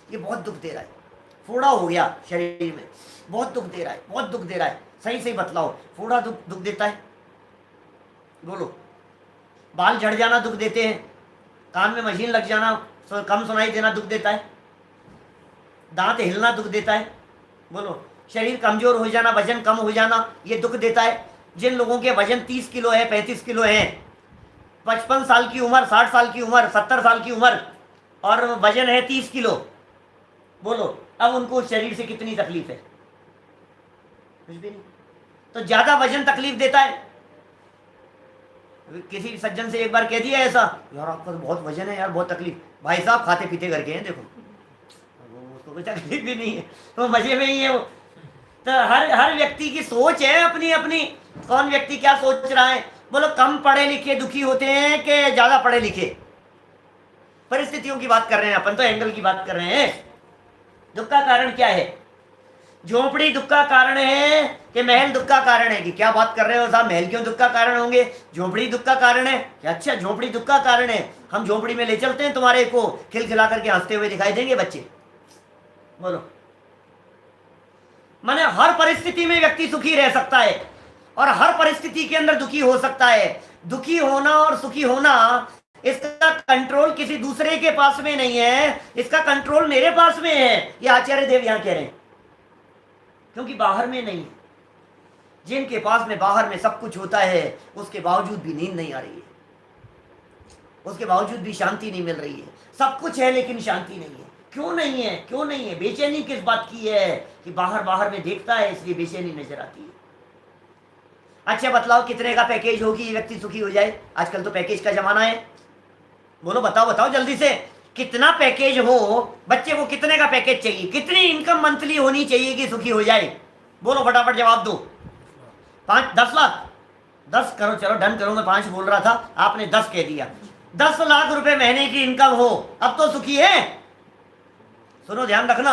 ये बहुत दुख दे रहा है। फोड़ा हो गया शरीर में, बहुत दुख दे रहा है, बहुत दुख दे रहा है। सही सही बतलाओ, फोड़ा दुख देता है? बोलो। बाल झड़ जाना दुख देते हैं, कान में मशीन लग जाना, कम सुनाई देना दुख देता है, दांत हिलना दुख देता है। बोलो। शरीर कमजोर हो जाना, वजन कम हो जाना, ये दुख देता है। जिन लोगों के वजन 30 किलो है, 35 किलो है, 55 साल की उम्र, 60 साल की उम्र, 70 साल की उम्र, और वजन है 30 किलो, बोलो अब उनको शरीर से कितनी तकलीफ है? कुछ भी नहीं। तो ज्यादा वजन तकलीफ देता है। किसी सज्जन से एक बार कह दिया ऐसा, यार आपका तो बहुत वजन है यार, बहुत तकलीफ। भाई साहब खाते पीते करके हैं, देखो उसको कोई तकलीफ भी नहीं है, तो मजे में ही है वो। तो हर व्यक्ति की सोच है अपनी अपनी। कौन व्यक्ति क्या सोच रहा है? बोलो कम पढ़े लिखे दुखी होते हैं कि ज्यादा पढ़े लिखे? परिस्थितियों की बात कर रहे हैं अपन, तो एंगल की बात कर रहे हैं। दुख का कारण क्या है? झोपड़ी दुख का कारण है कि महल दुख का कारण है? कि क्या बात कर रहे हो साहब, महल क्यों दुख का कारण होंगे, झोपड़ी दुख का कारण है? अच्छा, झोपड़ी दुख का कारण है, हम झोपड़ी में ले चलते हैं तुम्हारे को, खिलखिला करके हंसते हुए दिखाई देंगे बच्चे? बोलो। माने हर परिस्थिति में व्यक्ति सुखी रह सकता है और हर परिस्थिति के अंदर दुखी हो सकता है। दुखी होना और सुखी होना, इसका कंट्रोल किसी दूसरे के पास में नहीं है, इसका कंट्रोल मेरे पास में है, ये आचार्य देव यहां कह रहे हैं। क्योंकि बाहर में नहीं है। जिनके पास में बाहर में सब कुछ होता है, उसके बावजूद भी नींद नहीं आ रही है, उसके बावजूद भी शांति नहीं मिल रही है। सब कुछ है लेकिन शांति नहीं है। क्यों नहीं है? क्यों नहीं है? बेचैनी किस बात की है? कि बाहर बाहर में देखता है, इसलिए बेचैनी नजर आती है। अच्छा बताओ, कितने का पैकेज होगी ये व्यक्ति सुखी हो जाए? आजकल तो पैकेज का जमाना है। बोलो, बताओ बताओ जल्दी से, कितना पैकेज हो? बच्चे को कितने का पैकेज चाहिए? कितनी इनकम मंथली होनी चाहिए कि सुखी हो जाए? बोलो फटाफट जवाब दो। 10 लाख? 10 करो, चलो डन करो, मैं 5 बोल रहा था, आपने 10 कह दिया। 10 लाख रुपए महीने की इनकम हो, अब तो सुखी है। सुनो, ध्यान रखना,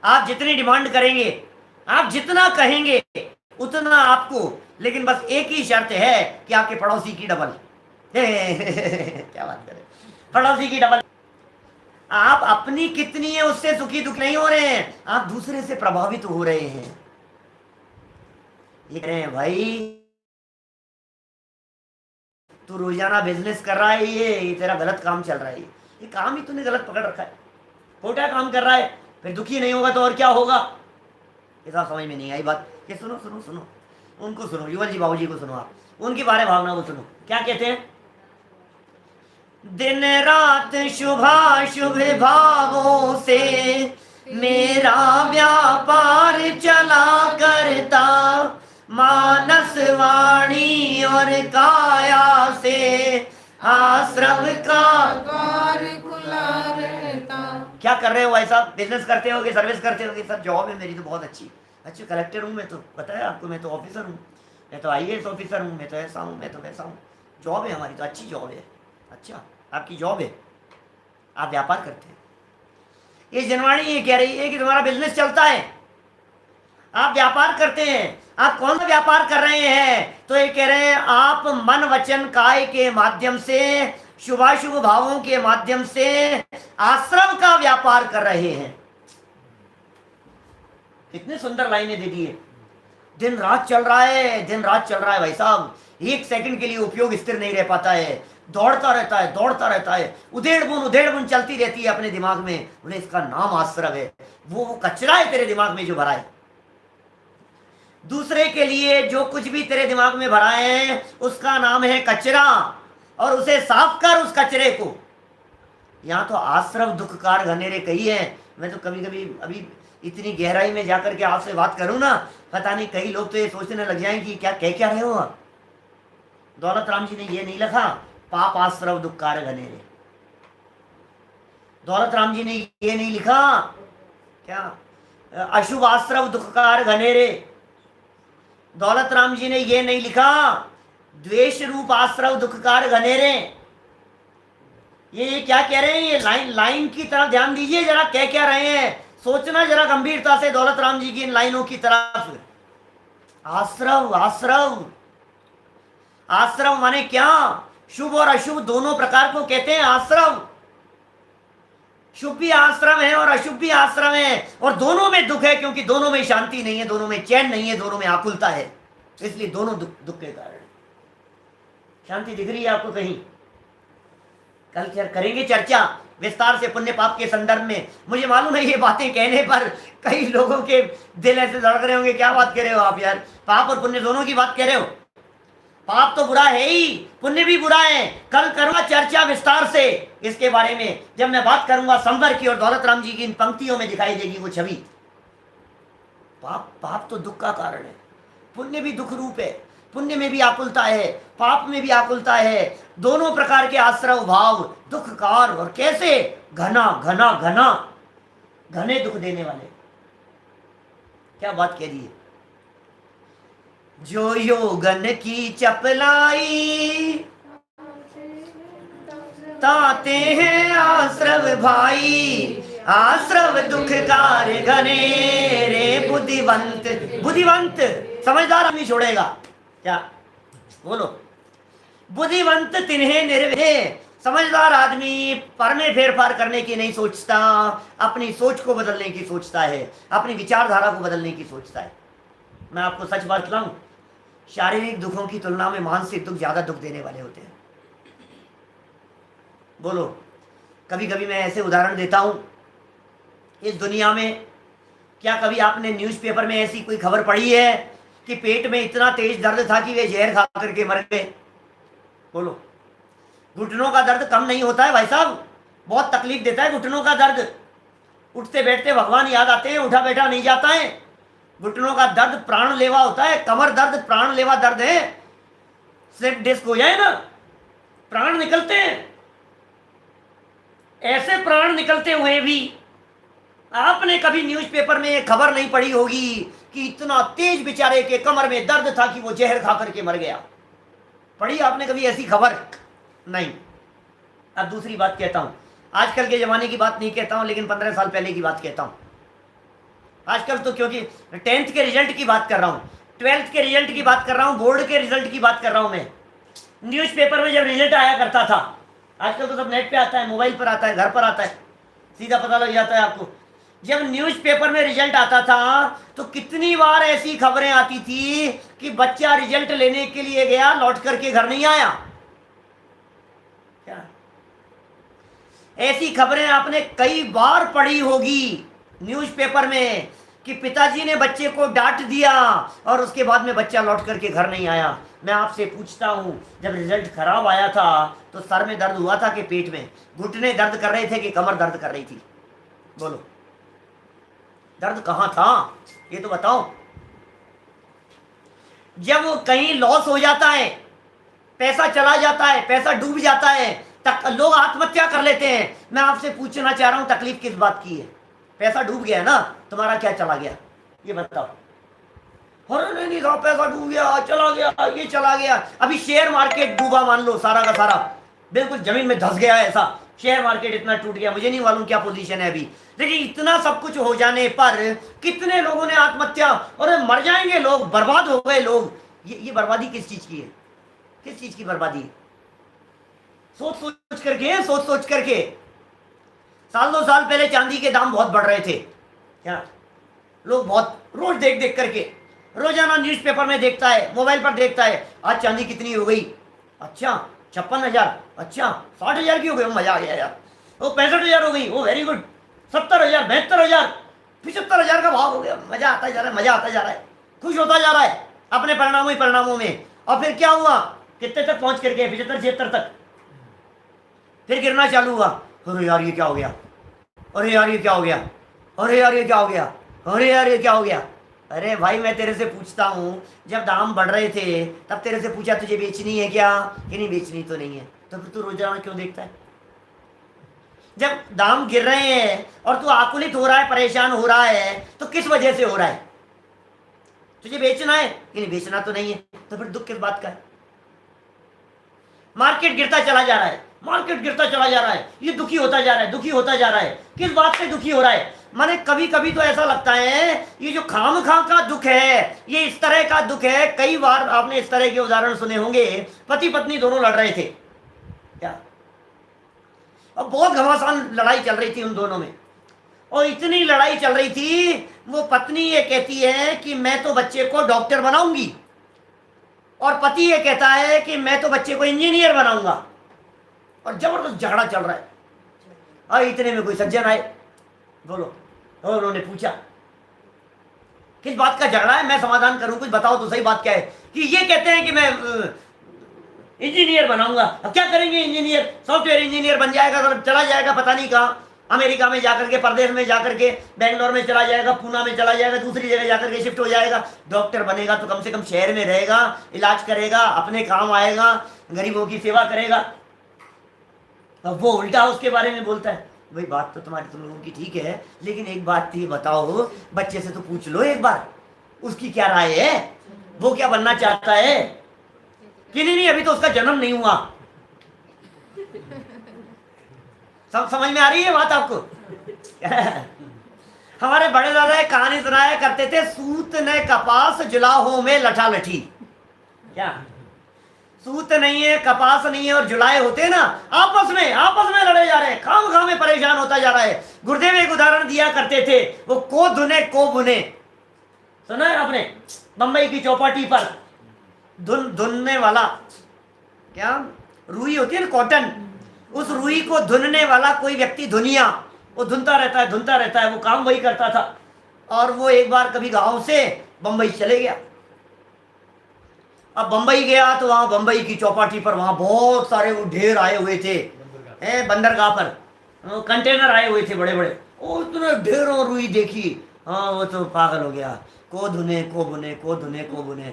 आप जितनी डिमांड करेंगे, आप जितना कहेंगे उतना आपको, लेकिन बस एक ही शर्त है कि आपके पड़ोसी की डबल। क्या बात करें, पड़ोसी की डबल। आप अपनी कितनी है उससे सुखी दुख नहीं हो रहे हैं, आप दूसरे से प्रभावित हो रहे हैं। ये कह रहे हैं भाई तू रोजाना बिजनेस कर रहा है, ये तेरा गलत काम चल रहा है, ये काम ही तूने गलत पकड़ रखा है, खोटा काम कर रहा है, फिर दुखी नहीं होगा तो और क्या होगा? ऐसा समझ में नहीं आई बात। ये सुनो सुनो सुनो, उनको सुनो, युवल जी बाबूजी को सुनो, आप उनकी बारे भावना को सुनो, क्या कहते हैं? दिन रात शुभाशुभ भावों से मेरा व्यापार चला करता, मानस वाणी और काया से आश्रम का द्वार खुला रहता। क्या कर रहे हो ऐसा? बिजनेस करते हो कि सर्विस करते हो? कि सर जॉब है मेरी तो बहुत अच्छी। अच्छा, कलेक्टर हूँ मैं तो, पता है आपको, मैं तो ऑफिसर हूँ, मैं तो IAS ऑफिसर हूँ, मैं तो ऐसा हूँ, मैं तो वैसा हूँ। जॉब है हमारी तो अच्छी जॉब है। अच्छा, आपकी जॉब है, आप व्यापार करते हैं। ये जनवाणी ये कह रही है कि तुम्हारा बिजनेस चलता है, आप व्यापार करते हैं। आप कौन सा व्यापार कर रहे हैं? तो ये कह रहे हैं आप मन वचन काय के माध्यम से, शुभाशुभ भावों के माध्यम से आश्रम का व्यापार कर रहे हैं। कितने सुंदर लाइनें दे दी है। दिन रात चल रहा है, दिन रात चल रहा है भाई साहब, एक सेकंड के लिए उपयोग स्थिर नहीं रह पाता है, दौड़ता रहता है, दौड़ता रहता है, उधेड़ बुन चलती रहती है अपने दिमाग में। बोले इसका नाम आश्रम है, वो कचरा है तेरे दिमाग में जो भरा है। दूसरे के लिए जो कुछ भी तेरे दिमाग में भरा है उसका नाम है कचरा, और उसे साफ कर उस कचरे को। यहाँ तो आश्रम दुखकार घनेरे कही है। मैं तो कभी कभी अभी इतनी गहराई में जाकर के आपसे बात करूं ना, पता नहीं कई लोग तो ये सोचने लग जाएं कि क्या कह क्या रहे हो आप। दौलत राम जी ने ये नहीं लिखा पाप आश्रव दुखकार घनेरे, दौलत राम जी ने ये नहीं लिखा क्या अशुभ आश्रव दुखकार घनेरे, दौलत राम जी ने ये नहीं लिखा द्वेष रूप आश्रव दुखकार घनेरे। ये क्या कह रहे हैं? ये लाइन की तरफ ध्यान दीजिए जरा, कह क्या रहे हैं, सोचना जरा गंभीरता से दौलत राम जी की इन लाइनों की तरफ। आश्रव आश्रव आश्रव माने क्या? शुभ और अशुभ दोनों प्रकार को कहते हैं आश्रव। शुभ भी आश्रम है और अशुभ भी आश्रम है, और दोनों में दुख है, क्योंकि दोनों में शांति नहीं है, दोनों में चैन नहीं है, दोनों में आकुलता है, इसलिए दोनों दुख के कारण। शांति दिख रही है आपको कहीं? कल करेंगे चर्चा विस्तार से पुण्य पाप के संदर्भ में। मुझे मालूम है ये बातें कहने पर कई लोगों के दिल ऐसे धड़क रहे होंगे, क्या बात कर रहे हो आप यार, पाप और पुण्य दोनों की बात कर रहे हो? पाप तो बुरा है ही, पुण्य भी बुरा है। कल करूंगा चर्चा विस्तार से इसके बारे में, जब मैं बात करूंगा संवर की, और दौलत राम जी की इन पंक्तियों में दिखाई देगी वो छवि। पाप तो दुख का कारण है, पुण्य भी दुख रूप है, पुण्य में भी आकुलता है, पाप में भी आकुलता है, दोनों प्रकार के आश्रव भाव दुखकार, और कैसे घना घना घना घने दुख देने वाले। क्या बात कह रही है? जो योगन की चपलाई, ताते हैं आश्रव भाई, आश्रव दुखकार घने रे बुद्धिवंत। बुद्धिवंत समझदार आदमी छोड़ेगा क्या? बोलो, बुद्धिवंत तिन्हें निर्वे। समझदार आदमी पर में फेरफार करने की नहीं सोचता, अपनी सोच को बदलने की सोचता है, अपनी विचारधारा को बदलने की सोचता है। मैं आपको सच बात बताऊं, शारीरिक दुखों की तुलना में मानसिक दुख ज्यादा दुख देने वाले होते हैं। बोलो, कभी कभी मैं ऐसे उदाहरण देता हूं, इस दुनिया में क्या कभी आपने न्यूज़पेपर में ऐसी कोई खबर पढ़ी है कि पेट में इतना तेज दर्द था कि वे जहर खा करके मर गए? बोलो, घुटनों का दर्द कम नहीं होता है भाई साहब, बहुत तकलीफ देता है घुटनों का दर्द। उठते बैठते भगवान याद आते हैं, उठा बैठा नहीं जाता है। घुटनों का दर्द प्राण लेवा होता है, कमर दर्द प्राण लेवा दर्द है। स्लिप डिस्क हो जाए ना, प्राण निकलते हैं। ऐसे प्राण निकलते हुए भी आपने कभी न्यूज़पेपर में खबर नहीं पढ़ी होगी कि इतना तेज बेचारे के कमर में दर्द था कि वो जहर खा करके मर गया। पढ़ी आपने कभी ऐसी खबर? नहीं। अब दूसरी बात कहता हूं, आजकल के जमाने की बात नहीं कहता हूं, लेकिन 15 साल पहले की बात कहता हूं। आजकल तो क्योंकि 10th के रिजल्ट की बात कर रहा हूं, 12th के रिजल्ट की बात कर रहा हूं, बोर्ड के रिजल्ट की बात कर रहा हूं। मैं न्यूज़पेपर में जब रिजल्ट आया करता था, आजकल तो सब नेट पे आता है, मोबाइल पर आता है, घर पर आता है, सीधा पता लग जाता है आपको। जब न्यूज़पेपर में रिजल्ट आता था तो कितनी बार ऐसी खबरें आती थी कि बच्चा रिजल्ट लेने के लिए गया, लौट करके घर नहीं आया। क्या ऐसी खबरें आपने कई बार पढ़ी होगी न्यूज़पेपर में कि पिताजी ने बच्चे को डांट दिया और उसके बाद में बच्चा लौट करके घर नहीं आया। मैं आपसे पूछता हूं, जब रिजल्ट खराब आया था तो सर में दर्द हुआ था कि पेट में? घुटने दर्द कर रहे थे कि कमर दर्द कर रही थी? बोलो, दर्द कहां था ये तो बताओ। जब कहीं लॉस हो जाता है, पैसा चला जाता है, पैसा डूब जाता है, तक लोग आत्महत्या कर लेते हैं। मैं आपसे पूछना चाह रहा हूं, तकलीफ किस बात की है? पैसा डूब गया ना, तुम्हारा क्या चला गया ये बताओ। अरे नहीं साहब, पैसा डूब गया, चला गया, ये चला गया। अभी शेयर मार्केट डूबा मान लो, सारा का सारा बिल्कुल जमीन में धंस गया, ऐसा शेयर मार्केट इतना टूट गया, मुझे नहीं मालूम क्या पोजीशन है अभी। लेकिन इतना सब कुछ हो जाने पर कितने लोगों ने आत्महत्या, और मर जाएंगे लोग, बर्बाद हो गए लोग। ये बर्बादी किस चीज की है? किस चीज की बर्बादी? सोच सोच करके, सोच सोच करके। साल 2 साल पहले चांदी के दाम बहुत बढ़ रहे थे, क्या लोग बहुत रोज देख देख करके, रोजाना न्यूज़पेपर में देखता है, मोबाइल पर देखता है, आज चांदी कितनी हो गई? अच्छा 56,000, अच्छा 60,000 की हो गई, मजा आ गया यार। वो 65,000 हो गई, वो वेरी गुड। 70,000, 72,000, 75,000 का भाव हो गया, मजा आता जा रहा है, मजा आता जा रहा है, खुश होता जा रहा है अपने परिणामों में। और फिर क्या हुआ? कितने तक पहुंच करके? 75-76 तक। फिर गिरना चालू हुआ। अरे यार ये क्या हो गया, अरे यार ये क्या हो गया, अरे यार ये क्या हो गया, अरे यार ये क्या हो गया। अरे भाई मैं तेरे से पूछता हूँ, जब दाम बढ़ रहे थे तब तेरे से पूछा तुझे बेचनी है क्या, कि नहीं बेचनी तो नहीं है, तो फिर तू रोजाना क्यों देखता है? जब दाम गिर रहे हैं और तू आकुलित हो रहा है, परेशान हो रहा है, तो किस वजह से हो रहा है? तुझे बेचना है कि नहीं? बेचना तो नहीं है, तो फिर दुख किस बात का है? मार्केट गिरता चला जा रहा है, मार्केट गिरता चला जा रहा है, ये दुखी होता जा रहा है, दुखी होता जा रहा है। किस बात से दुखी हो रहा है? माने कभी कभी तो ऐसा लगता है ये जो खामखा का दुख है, ये इस तरह का दुख है। कई बार आपने इस तरह के उदाहरण सुने होंगे, पति पत्नी दोनों लड़ रहे थे, क्या, और बहुत घमासान लड़ाई चल रही थी उन दोनों में। और इतनी लड़ाई चल रही थी, वो पत्नी ये कहती है कि मैं तो बच्चे को डॉक्टर बनाऊंगी, और पति ये कहता है कि मैं तो बच्चे को इंजीनियर बनाऊंगा। और जबरदस्त झगड़ा चल रहा है। और इतने में कोई सज्जन आए, बोलो, और उन्होंने पूछा किस बात का झगड़ा है, मैं समाधान करूं, कुछ बताओ तो सही बात क्या है। कि ये कहते हैं कि मैं इंजीनियर बनाऊंगा। अब क्या करेंगे इंजीनियर? सॉफ्टवेयर इंजीनियर बन जाएगा तो चला जाएगा पता नहीं कहाँ, अमेरिका में जाकर के, परदेश में जाकर के, बेंगलोर में चला जाएगा, पूना में चला जाएगा, दूसरी जगह जाकर के शिफ्ट हो जाएगा। डॉक्टर बनेगा तो कम से कम शहर में रहेगा, इलाज करेगा, अपने काम आएगा, गरीबों की सेवा करेगा। अब वो उल्टा उसके बारे में बोलता है। भाई बात तो तुम लोगों की ठीक है, लेकिन एक बात ये बताओ, बच्चे से तो पूछ लो एक बार उसकी क्या राय है। वो क्या बनना चाहता है कि नहीं, अभी तो उसका जन्म नहीं हुआ। समझ में आ रही है बात आपको? हमारे बड़े दादा एक कहानी सुनाया करते थे, सूत ने कपास जुलाहों में लठा लठी। क्या सूत नहीं है, कपास नहीं है और जुलाए होते हैं ना, आपस में लड़े जा रहे हैं, खाम में परेशान होता जा रहा है। गुरुदेव एक उदाहरण दिया करते थे, वो को धुने को बुने, सुना है आपने? बंबई की चौपाटी पर धुनने वाला, क्या रुई होती है ना, कॉटन, उस रुई को धुनने वाला कोई व्यक्ति, धुनिया, वो धुनता रहता है, वो काम वही करता था। और वो एक बार कभी गांव से बंबई चले गया। अब बंबई गया तो वहां बंबई की चौपाटी पर वहां बहुत सारे वो ढेर आए हुए थे, बंदरगाह पर कंटेनर आए हुए थे बड़े बड़े, और इतने ढेरों रुई देखी। हाँ, वो तो पागल हो गया, को धुने को बुने, को धुने को बुने।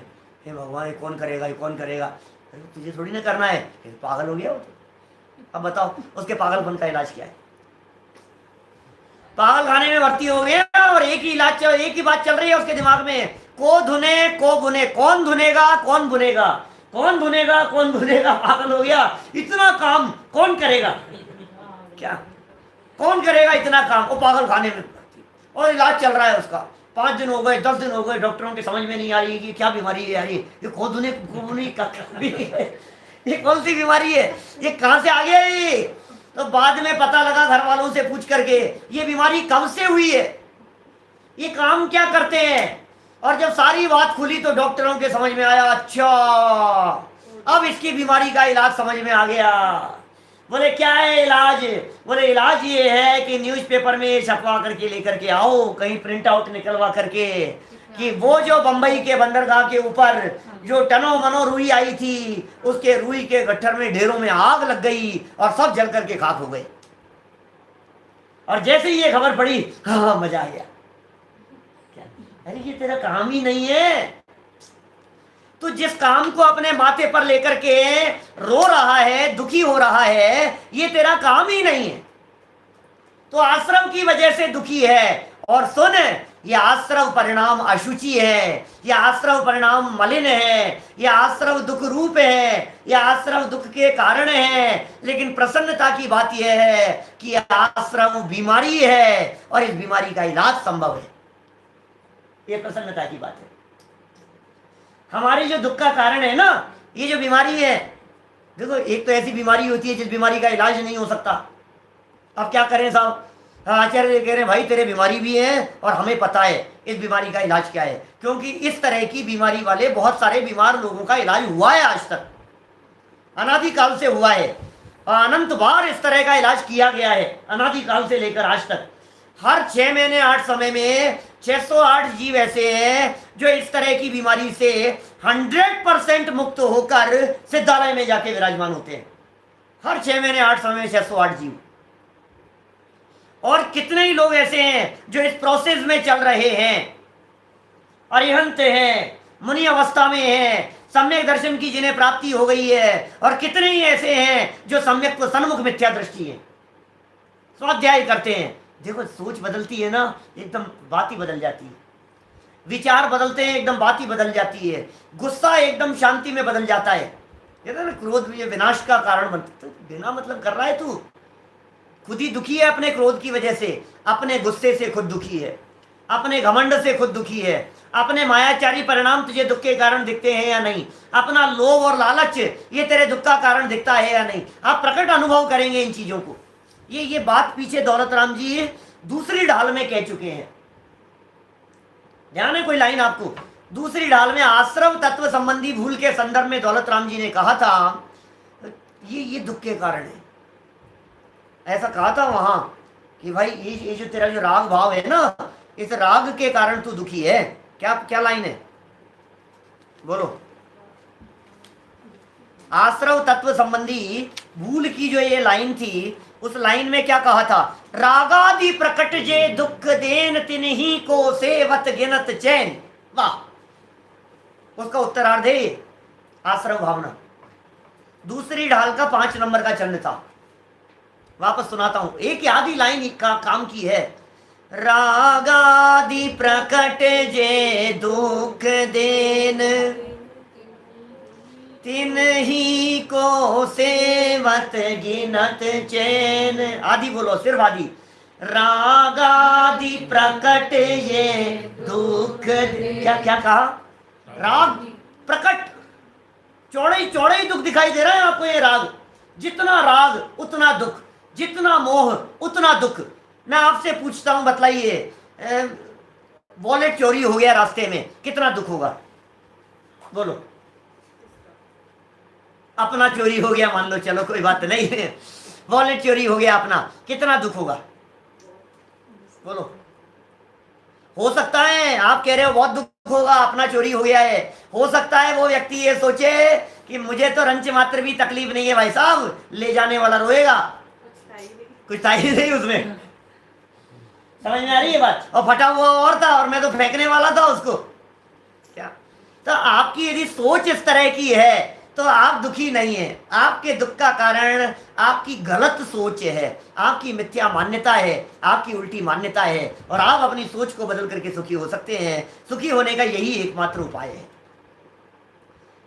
हे भगवान, ये कौन करेगा, ये कौन करेगा? अरे तुझे थोड़ी ना करना है, पागल हो गया वो तो। अब बताओ उसके पागलपन का इलाज क्या है? पागल खाने में भर्ती हो गया और एक ही बात चल रही है उसके दिमाग में, को धुने को बुने, कौन धुनेगा कौन बुनेगा, कौन धुनेगा कौन बुनेगा। पागल हो गया, इतना काम कौन करेगा, क्या कौन करेगा इतना काम? वो पागल खाने में, और इलाज चल रहा है उसका। 5 दिन हो गए, 10 दिन हो गए, डॉक्टरों की समझ में नहीं आ रही कि क्या बीमारी है यार, ये को धुने को बुने का ये कौन सी बीमारी है, ये कहां से आ गया ये? तो बाद में पता लगा घर वालों से पूछ करके, ये बीमारी कब से हुई है, ये काम क्या करते हैं। और जब सारी बात खुली तो डॉक्टरों के समझ में आया, अच्छा अब इसकी बीमारी का इलाज समझ में आ गया। बोले क्या है इलाज? बोले इलाज ये है कि न्यूज़पेपर में छपवा करके लेकर के आओ, कहीं प्रिंट आउट निकलवा करके, कि वो जो बंबई के बंदरगाह के ऊपर जो टनो मनो रुई आई थी, उसके रुई के गट्ठर में ढेरों में आग लग गई और सब जल करके खाक हो गए। और जैसे ही ये खबर पड़ी, हाँ मजा आ गया। अरे ये तेरा काम ही नहीं है, तो जिस काम को अपने माथे पर लेकर के रो रहा है, दुखी हो रहा है, ये तेरा काम ही नहीं है, तो आश्रम की वजह से दुखी है। और सुन, ये आश्रव परिणाम अशुचि है, ये आश्रव परिणाम मलिन है, ये आश्रव दुख रूप है, ये आश्रव दुख के कारण है। लेकिन प्रसन्नता की बात यह है कि आश्रव बीमारी है और इस बीमारी का इलाज संभव है। ये प्रसन्नता की बात है। हमारी जो दुख का कारण है ना, ये जो बीमारी है, देखो एक तो ऐसी बीमारी होती है जिस बीमारी का इलाज नहीं हो सकता। अब क्या करें साहब? आचार्य कह रहे हैं भाई तेरे बीमारी भी है और हमें पता है इस बीमारी का इलाज क्या है, क्योंकि इस तरह की बीमारी वाले बहुत सारे बीमार लोगों का इलाज हुआ है, आज तक अनादिकाल से हुआ है, और अनंत बार इस तरह का इलाज किया गया है, अनादिकाल से लेकर आज तक। हर 6 महीने 8 समय में 608 जीव ऐसे हैं जो इस तरह की बीमारी से 100% मुक्त होकर सिद्धालय में जाके विराजमान होते हैं। हर 6 महीने 8 समय में 608 जीव। और कितने ही लोग ऐसे हैं जो इस प्रोसेस में चल रहे हैं, अरिहंत हैं, मुनि अवस्था में हैं, सम्यक दर्शन की जिन्हें प्राप्ति हो गई है, और कितने ही ऐसे हैं जो सम्यक को सन्मुख मिथ्या दृष्टि है, स्वाध्याय करते हैं। देखो सोच बदलती है ना, एकदम बात ही बदल जाती है, विचार बदलते हैं, एकदम बात ही बदल जाती है, गुस्सा एकदम शांति में बदल जाता है। कहते हैं ना क्रोध ये विनाश का कारण बनता है। बिना मतलब कर रहा है तू, खुद ही दुखी है अपने क्रोध की वजह से, अपने गुस्से से खुद दुखी है, अपने घमंड से खुद दुखी है, अपने मायाचारी परिणाम तुझे दुख के कारण दिखते हैं या नहीं, अपना लोभ और लालच ये तेरे दुख का कारण दिखता है या नहीं। आप प्रकट अनुभव करेंगे इन चीजों को। ये बात पीछे दौलत राम जी दूसरी ढाल में कह चुके हैं। ध्यान है कोई लाइन आपको? दूसरी ढाल में आश्रव तत्व संबंधी भूल के संदर्भ में दौलत राम जी ने कहा था ये दुख के कारण है, ऐसा कहा था वहां कि भाई ये जो तेरा जो राग भाव है ना, इस राग के कारण तू दुखी है। क्या क्या लाइन है बोलो? आश्रव तत्व संबंधी भूल की जो ये लाइन थी, उस लाइन में क्या कहा था? रागादि प्रकट जे दुख देन तिन्ही को सेवत गिनत चैन। वाह, उसका उत्तरार्ध है आश्रव भावना। दूसरी ढाल का 5 नंबर का चरण था। वापस सुनाता हूं, एक आधी लाइन का काम की है। रागादि प्रकट जे दुख देन, तिन ही को सेवत गिनत चैन। आदि बोलो, सिर्फ आदि। रागादि प्रकट ये दुख, क्या क्या कहा? राग प्रकट, चौड़े चौड़े ही दुख दिखाई दे रहा है आपको। ये राग, जितना राग उतना दुख, जितना मोह उतना दुख। मैं आपसे पूछता हूं, बतलाइए, वॉलेट चोरी हो गया रास्ते में, कितना दुख होगा? बोलो। अपना चोरी हो गया मान लो, चलो कोई बात नहीं है, वॉलेट चोरी हो गया अपना, कितना दुख होगा? बोलो। हो सकता है आप कह रहे हो बहुत दुख होगा, अपना चोरी हो गया है। हो सकता है वो व्यक्ति ये सोचे कि मुझे तो रंच मात्र भी तकलीफ नहीं है भाई साहब, ले जाने वाला रोएगा, कुछ था ही नहीं उसमें। समझ में आ रही है बात? और फटा हुआ और था, और मैं तो फेंकने वाला था उसको। क्या? तो आपकी यदि सोच इस तरह की है तो आप दुखी नहीं हैं। आपके दुख का कारण आपकी गलत सोच है, आपकी मिथ्या मान्यता है, आपकी उल्टी मान्यता है, और आप अपनी सोच को बदल करके सुखी हो सकते हैं। सुखी होने का यही एकमात्र उपाय है।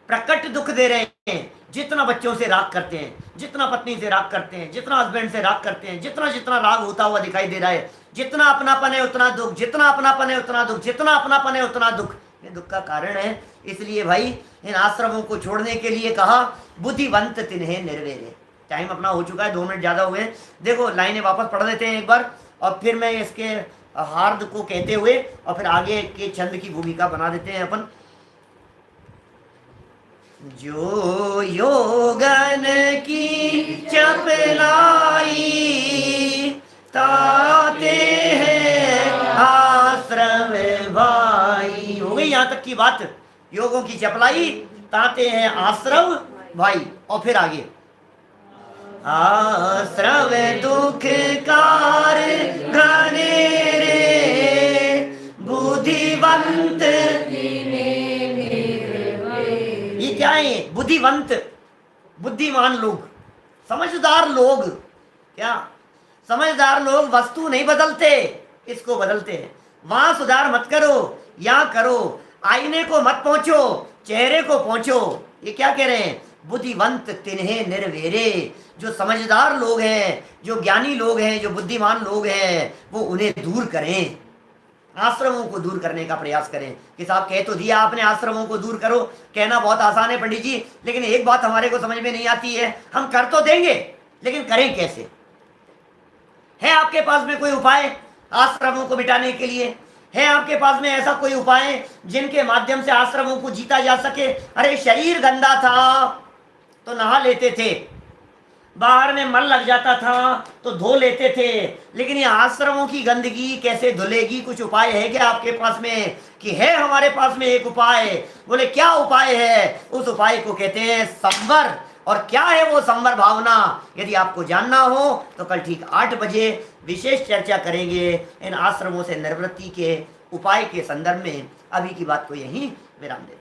प्रकट दुख दे रहे हैं, जितना बच्चों से राग करते हैं, जितना पत्नी से राग करते हैं, जितना हस्बैंड से राग करते हैं, जितना जितना राग होता हुआ दिखाई दे रहा है, जितना अपनापन है उतना दुख, जितना अपनापन है उतना दुख, जितना अपनापन है उतना दुख, ये दुख का कारण है। इसलिए भाई इन आश्रमों को छोड़ने के लिए कहा, बुद्धिवंत तिन्हें निर्वेरे। टाइम अपना हो चुका है, 2 मिनट ज़्यादा हुए। देखो लाइनें वापस पढ़ देते हैं एक बार, और फिर मैं इसके हार्द को कहते हुए और फिर आगे के छंद की भूमिका बना देते हैं अपन। जो योगन की चपलाई, ताते हैं आश्रम भाई। हो गई यहाँ तक की बात। योगों की चपलाई, ताते हैं आश्रम भाई। और फिर आगे, आश्रम दुख कार घनेरे, बुद्धिवंत। ये क्या है? बुद्धिवंत, बुद्धिमान लोग, समझदार लोग। क्या? समझदार लोग वस्तु नहीं बदलते, इसको बदलते हैं। वहां सुधार मत करो, यहाँ करो। आईने को मत पहुंचो, चेहरे को पहुंचो। ये क्या कह रहे हैं? बुद्धिवंत तिन्हें निर्वेरे। जो समझदार लोग हैं, जो ज्ञानी लोग हैं, जो बुद्धिमान लोग हैं, वो उन्हें दूर करें, आश्रमों को दूर करने का प्रयास करें। कि साहब कह तो दिया आपने आश्रमों को दूर करो, कहना बहुत आसान है पंडित जी, लेकिन एक बात हमारे को समझ में नहीं आती है। हम कर तो देंगे, लेकिन करें कैसे? है आपके पास में कोई उपाय आश्रमों को मिटाने के लिए? है आपके पास में ऐसा कोई उपाय जिनके माध्यम से आश्रमों को जीता जा सके? अरे शरीर गंदा था तो नहा लेते थे, बाहर में मल लग जाता था तो धो लेते थे, लेकिन ये आश्रमों की गंदगी कैसे धुलेगी? कुछ उपाय है क्या आपके पास में? कि है हमारे पास में एक उपाय। बोले क्या उपाय है? उस उपाय को कहते हैं संवर। और क्या है वो संवर भावना? यदि आपको जानना हो तो कल ठीक 8 बजे विशेष चर्चा करेंगे इन आश्रमों से निवृत्ति के उपाय के संदर्भ में। अभी की बात को यहीं विराम देते हैं।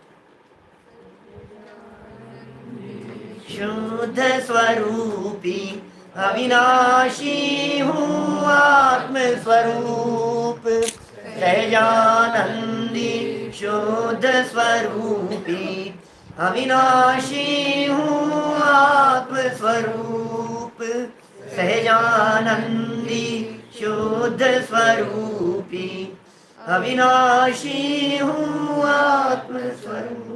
शुद्ध स्वरूपी अविनाशी हूँ आत्म स्वरूप, सहजानंदी शुद्ध स्वरूपी अविनाशी हूँ आत्म स्वरूप, सहजानंदी शुद्ध स्वरूपी अविनाशी हूँ आत्म स्वरूप।